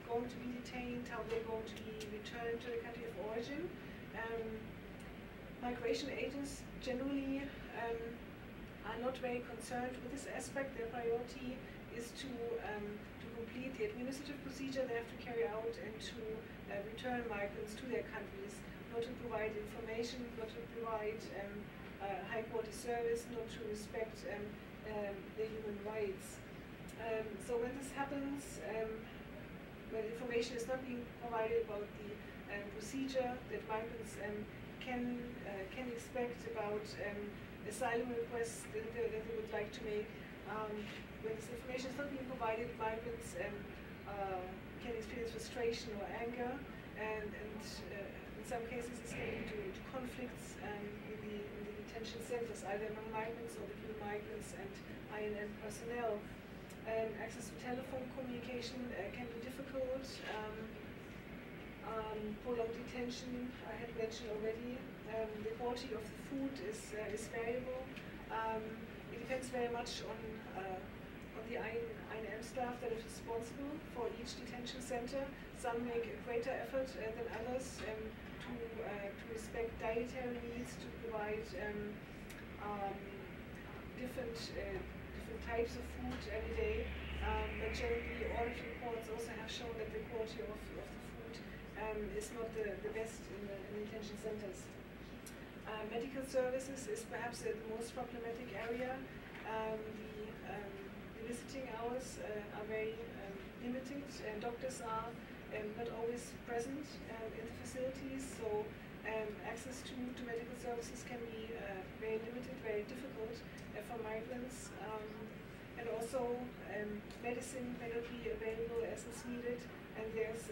going to be detained, how they're going to be returned to the country of origin. Migration agents generally are not very concerned with this aspect. Their priority is to complete the administrative procedure they have to carry out and to return migrants to their countries, not to provide information, not to provide high quality service, not to respect their human rights. So when this happens, when information is not being provided about the procedure that migrants can expect about asylum requests that they would like to make, when this information is not being provided, migrants can experience frustration or anger, and in some cases this can lead to conflicts in the detention centers, either among migrants or between migrants and INM personnel. Access to telephone communication can be difficult. Prolonged detention, I had mentioned already. The quality of the food is variable. It depends very much on the INM staff that is responsible for each detention center. Some make a greater effort than others to respect dietary needs, to provide different types of food every day. But generally, audit reports also have shown that the quality of the food is not the best in the detention centers. Medical services is perhaps the most problematic area. The visiting hours are very limited, and doctors are not always present in the facilities, so access to medical services can be very limited, very difficult for migrants. And also, medicine may not be available as is needed, and there's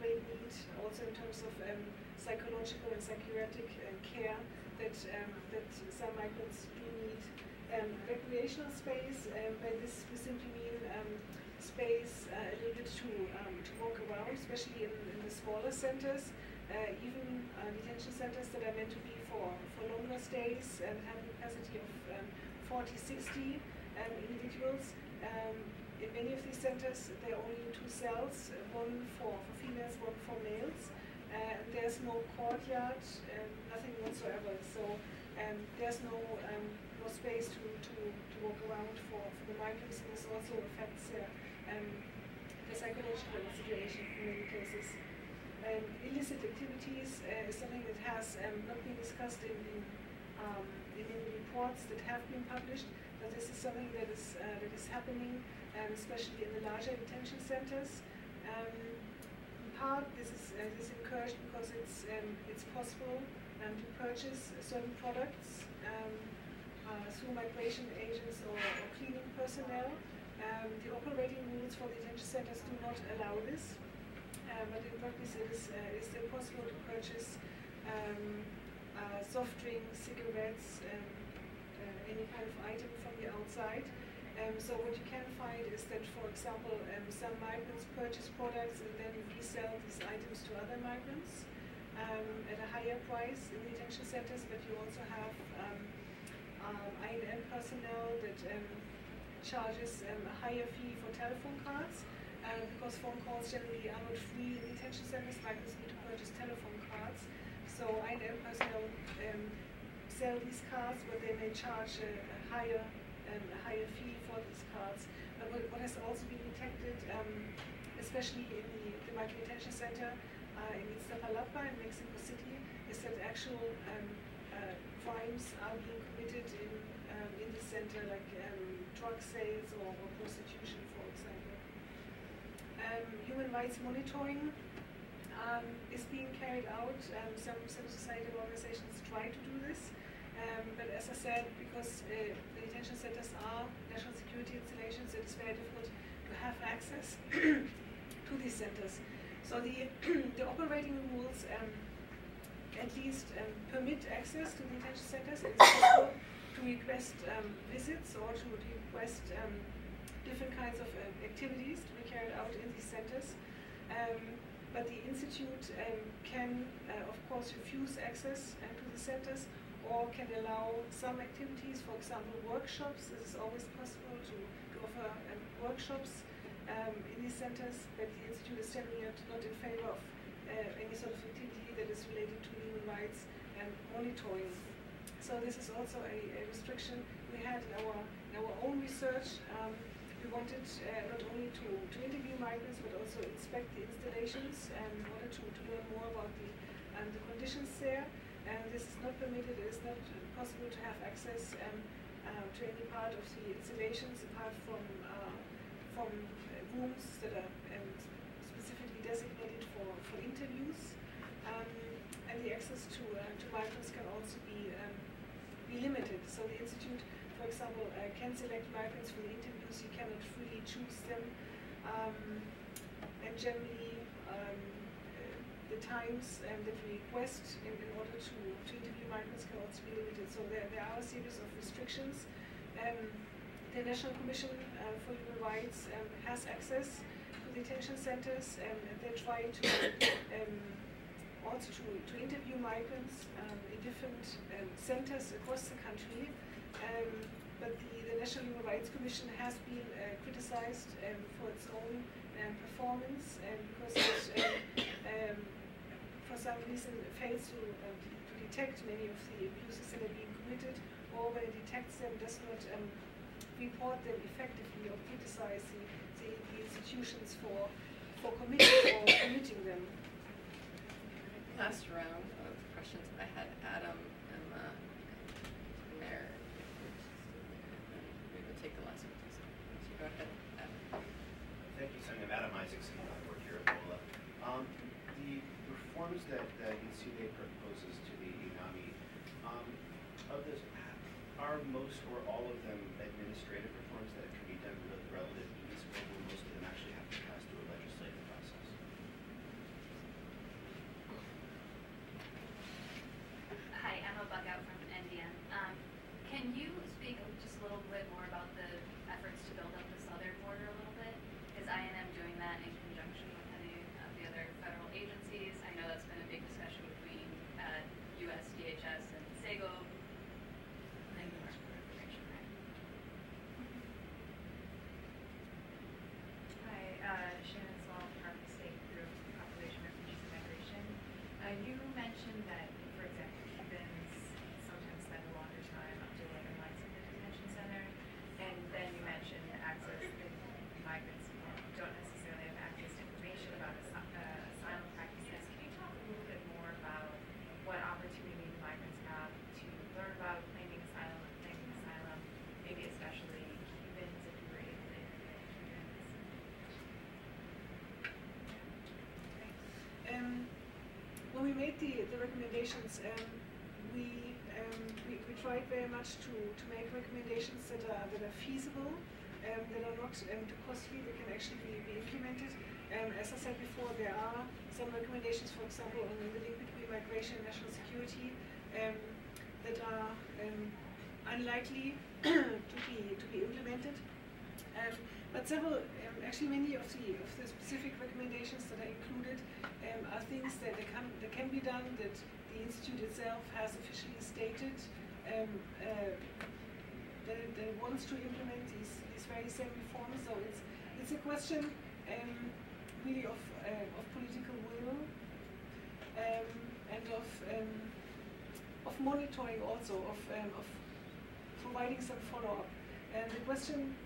great need also in terms of psychological and psychiatric care that some migrants do need recreational space. By this we simply mean space a little bit to walk around, especially in the smaller centers, even detention centers that are meant to be for longer stays and have a capacity of 40, 60 individuals. In many of these centers, there are only 2 cells, one for females, one for males. There's no courtyard, nothing whatsoever. So there's no space to walk around for the migrants, and this also affects the psychological situation in many cases. Illicit activities is something that has not been discussed in any reports that have been published, but this is something that is happening, especially in the larger detention centers. In part, this is encouraged because it's possible to purchase certain products through migration agents or cleaning personnel. The operating rules for detention centers do not allow this, but in practice it is still possible to purchase soft drinks, cigarettes, any kind of item from the outside. So what you can find is that, for example, some migrants purchase products and then resell these items to other migrants at a higher price in detention centers, but you also have INM personnel that charges a higher fee for telephone cards, because phone calls generally are not free in detention centers. Migrants need to purchase telephone cards. So INM personnel sell these cards, but they may charge a higher fee for these cards. What has also been detected, especially in the migrant detention center in Iztapalapa in Mexico City, is that actual crimes are being committed in the center, like drug sales or prostitution, for example. Human rights monitoring is being carried out. Some societal organizations try to do this, but as I said, because the detention centers are national security installations, it is very difficult to have access to these centers. So the operating rules at least permit access to the detention centers. It's possible to request visits or to request different kinds of activities to be carried out in these centers. But the Institute can, of course, refuse access to the centers or can allow some activities, for example, workshops. This is always possible to offer workshops in these centers, but the Institute is generally not in favor of any sort of activity that is related to human rights and monitoring. So this is also a restriction we had in our own research. We wanted not only to interview migrants, but also inspect the installations and wanted to learn more about the conditions there. And this is not permitted. It is not possible to have access to any part of the installations apart from rooms that are specifically designated for interviews. And the access to migrants can also be limited. So the Institute, for example, can select migrants for the interviews. You cannot freely choose them. And generally, the times that we request in order to interview migrants can also be limited. So there are a series of restrictions. The National Commission for Human Rights has access to detention centers, and they try to also to interview migrants in different centers across the country. But the National Human Rights Commission has been criticized for its own performance because it, for some reason, fails to detect many of the abuses that are being committed, or when it detects them, does not report them effectively or criticize the institutions for committing or committing them. Last round of questions I had Adam, Emma, and Mayor. We will take the last one. So go ahead, Adam. Thank you, Sonja. I'm Adam Isaacson. I work here at WOLA. The reforms that NCDA proposes to the INAMI, of this, are most or all of them administrative reforms that can be done with relative ease, or will most of them actually have to pass through a legislative process? Hi, Emma Bugout from NDN. Can you speak just a You mentioned that, for example, Cubans sometimes spend a longer time up to 11 months in the detention center, and then you mentioned access that migrants don't necessarily have access to information about asylum practices. Can you talk a little bit more about what opportunities migrants have to learn about claiming asylum, maybe especially Cubans, if you were able to interview Cubans? When we made the recommendations, we tried very much to make recommendations that are feasible, that are not too costly, that can actually be implemented. As I said before, there are some recommendations, for example, on the link between migration and national security, that are unlikely to be implemented. But several, actually many of the specific recommendations that are included are things that can be done, that the Institute itself has officially stated that it wants to implement these very same reforms. So it's a question really of political will and of monitoring also, of providing some follow-up. And the question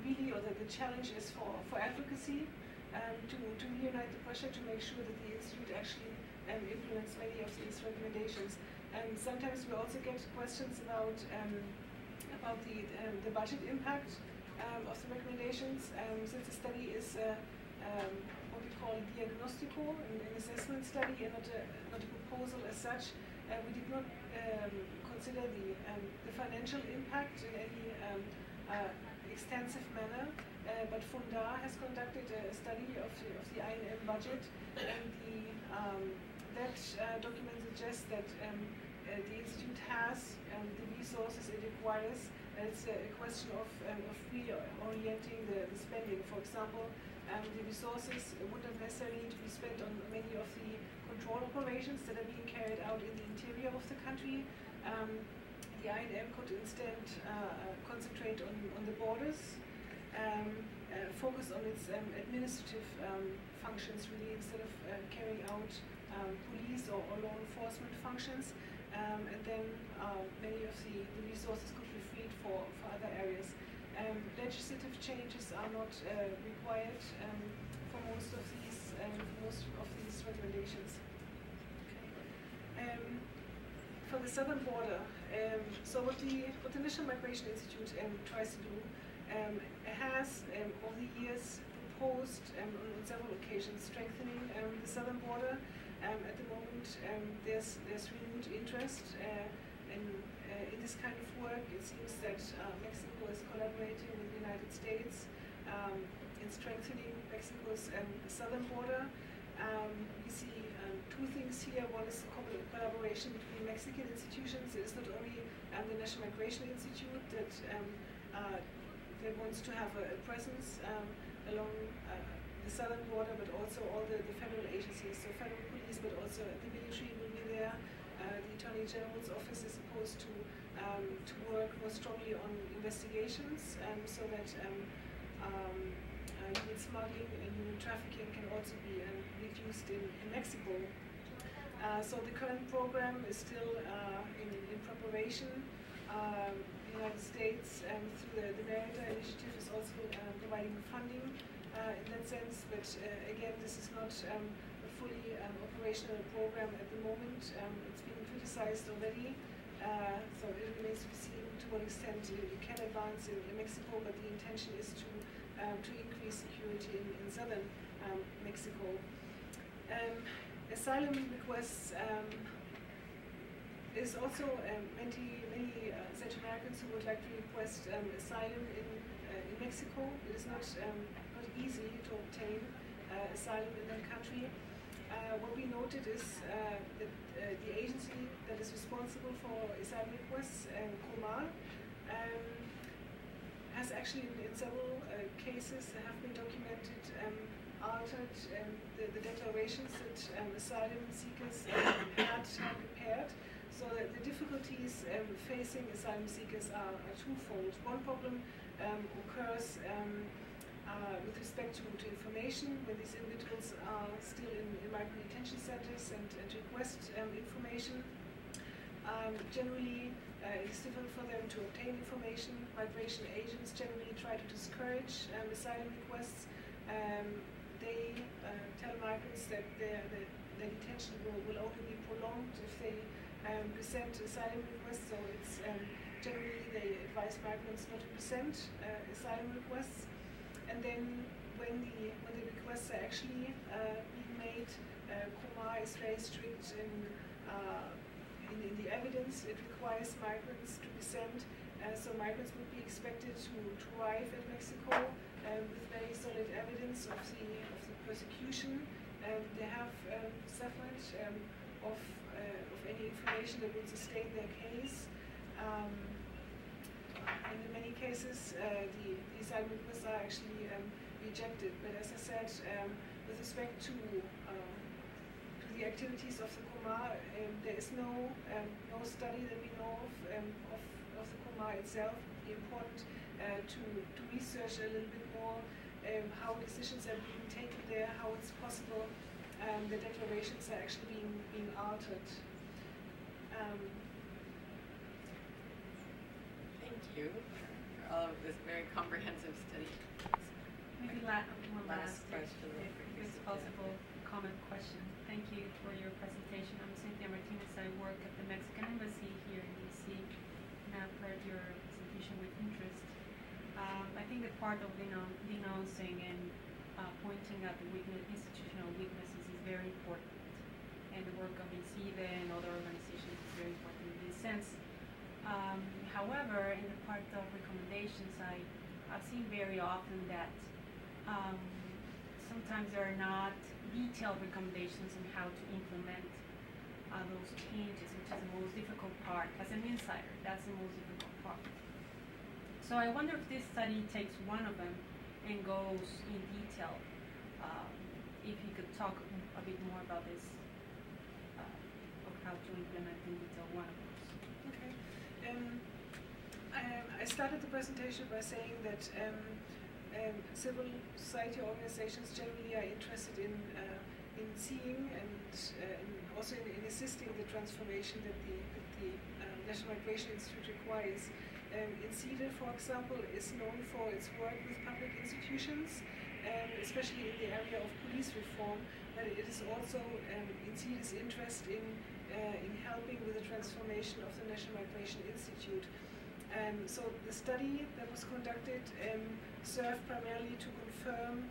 really, or the challenge is for advocacy, to reunite the pressure to make sure that the Institute actually implements many of these recommendations. And sometimes we also get questions about the budget impact of the recommendations. Since the study is what we call diagnostico, an assessment study, and not a proposal as such, we did not consider the financial impact in any extensive manner, but Fundar has conducted a study of the INM budget, and that document suggests that the Institute has the resources it requires. It's a question of reorienting the spending. For example, the resources would not necessarily need to be spent on many of the control operations that are being carried out in the interior of the country. The INM could instead concentrate on the borders, focus on its administrative functions really, instead of carrying out police or law enforcement functions, and then many of the resources could be freed for other areas. Legislative changes are not required for most of these recommendations. Okay. For the southern border, so what the National Migration Institute tries to do, has over the years proposed on several occasions strengthening the southern border. At the moment, there's renewed interest in this kind of work. It seems that Mexico is collaborating with the United States in strengthening Mexico's southern border. We see two things here. One is collaboration between Mexican institutions. It is not only the National Migration Institute that wants to have a presence along the southern border, but also all the federal agencies, so federal police, but also the military will be there. The Attorney General's office is supposed to work more strongly on investigations, so that human smuggling and human trafficking can also be reduced in Mexico. So the current program is still in preparation. The United States, through the Merida initiative, is also providing funding in that sense. But again, this is not a fully operational program at the moment. It's being criticized already. So it remains to be seen to what extent it can advance in Mexico. But the intention is to increase security in southern Mexico. Asylum requests. There's also many Central Americans who would like to request asylum in Mexico. It is not easy to obtain asylum in that country. What we noted is that the agency that is responsible for asylum requests, COMAR, has actually in several cases that have been documented altered the declarations that asylum seekers had prepared. So the difficulties facing asylum seekers are twofold. One problem occurs with respect to information, when these individuals are still in migrant detention centers and request information. Generally, it's difficult for them to obtain information. Migration agents generally try to discourage asylum requests. They tell migrants that their detention will only be prolonged if they present asylum requests. So it's generally they advise migrants not to present asylum requests. And then when the requests are actually being made, COMA is very strict in the evidence it requires migrants to present. So migrants would be expected to arrive in Mexico with very solid evidence of the persecution they have suffered, of any information that would sustain their case. And in many cases, the asylum requests are actually rejected. But as I said, with respect to the activities of the COMA, there is no study that we know of the COMA itself. It would be important to research a little bit more how decisions are being taken there, how it's possible the declarations are actually being altered. Thank you for all of this very comprehensive study. Maybe one last question. if it's possible, comment question. Thank you for your presentation. I'm Cynthia Martinez. I work at the Mexican Embassy here in DC, and I've heard your presentation with interest. I think that part of denouncing and pointing out the institutional weaknesses is very important, and the work of INCIDE and other organizations is very important in this sense. However, in the part of recommendations, I've seen very often that sometimes there are not detailed recommendations on how to implement those changes, which is the most difficult part. As an insider, that's the most difficult part. So I wonder if this study takes one of them and goes in detail. If you could talk a bit more about this, of how to implement in detail one of those. Okay. I started the presentation by saying that civil society organizations generally are interested in seeing and also in assisting the transformation that the National Migration Institute requires. INCIDE, for example, is known for its work with public institutions, especially in the area of police reform, but it is also INCIDE's interest in helping with the transformation of the National Migration Institute. So the study that was conducted served primarily to confirm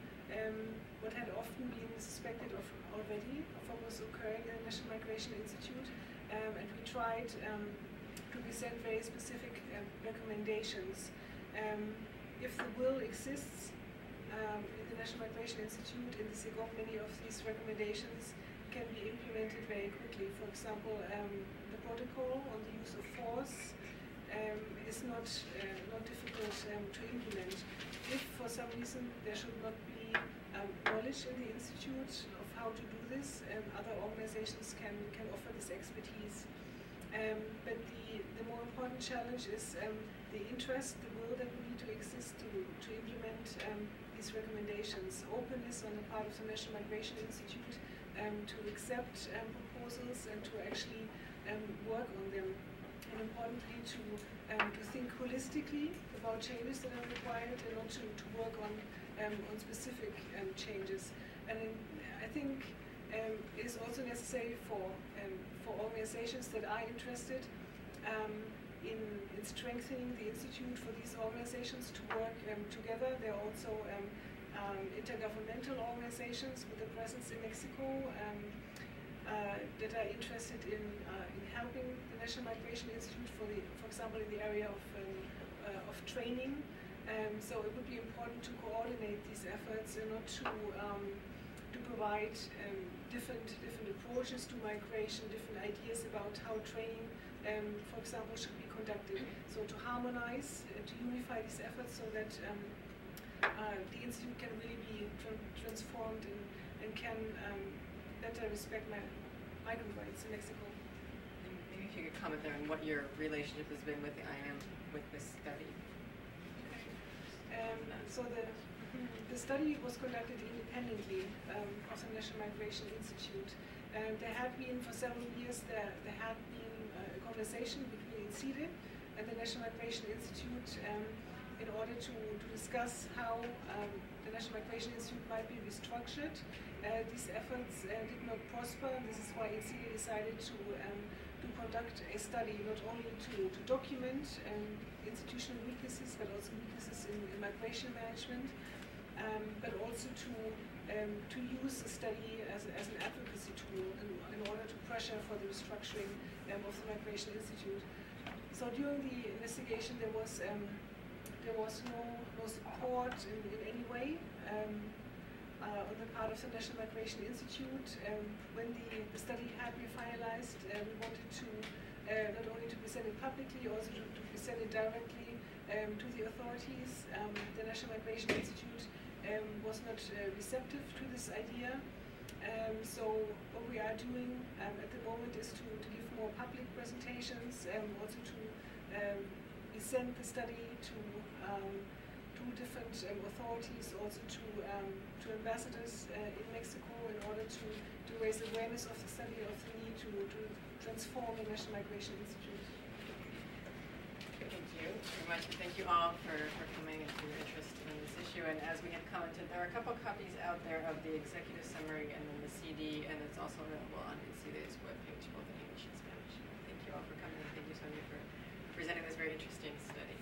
what had often been suspected of already, of what was occurring in the National Migration Institute, and we tried to present very specific recommendations. If the will exists in the National Migration Institute, in the SIGOM, many of these recommendations can be implemented very quickly. For example, the protocol on the use of force is not difficult to implement. If for some reason there should not be knowledge in the Institute of how to do this, other organizations can offer this expertise. But the more important challenge is the interest, the will that we need to exist to implement these recommendations. Openness on the part of the National Migration Institute to accept proposals and to actually work on them. And importantly, to think holistically about changes that are required and not to work on specific changes. And I think it is also necessary for organizations that are interested in strengthening the institute, for these organizations to work together. There are also intergovernmental organizations with a presence in Mexico that are interested in helping the National Migration Institute, for example, in the area of training. So it would be important to coordinate these efforts and not to provide different approaches to migration, different ideas about how training, for example, should be conducted. So to harmonize, to unify these efforts so that the institute can really be transformed and can better respect migrant rights in Mexico. And maybe if you could comment there on what your relationship has been with the IM with this study. So the study was conducted independently of the National Migration Institute. There had been, for several years, there had been a conversation between INCIDE and the National Migration Institute in order to discuss how the National Migration Institute might be restructured. These efforts did not prosper. This is why INCIDE decided to conduct a study not only to document institutional weaknesses, but also weaknesses in migration management, but also to use the study as an advocacy tool in order to pressure for the restructuring of the Migration Institute. So during the investigation, there was no support in any way on the part of the National Migration Institute. When the study had been finalized, we wanted to not only to present it publicly, also to present it directly to the authorities. The National Migration Institute was not receptive to this idea. So what we are doing at the moment is to give more public presentations, also to present the study to different authorities, also to ambassadors in Mexico, in order to raise awareness of the study, of the need to transform the National Migration Institute. Thank you very much. Thank you all for coming and for your interest in this issue. And as we had commented, there are a couple copies out there of the executive summary and then the CD, and it's also available on INCIDE's webpage, both in English and Spanish. Thank you all for coming, and thank you, Sonja, for presenting this very interesting study.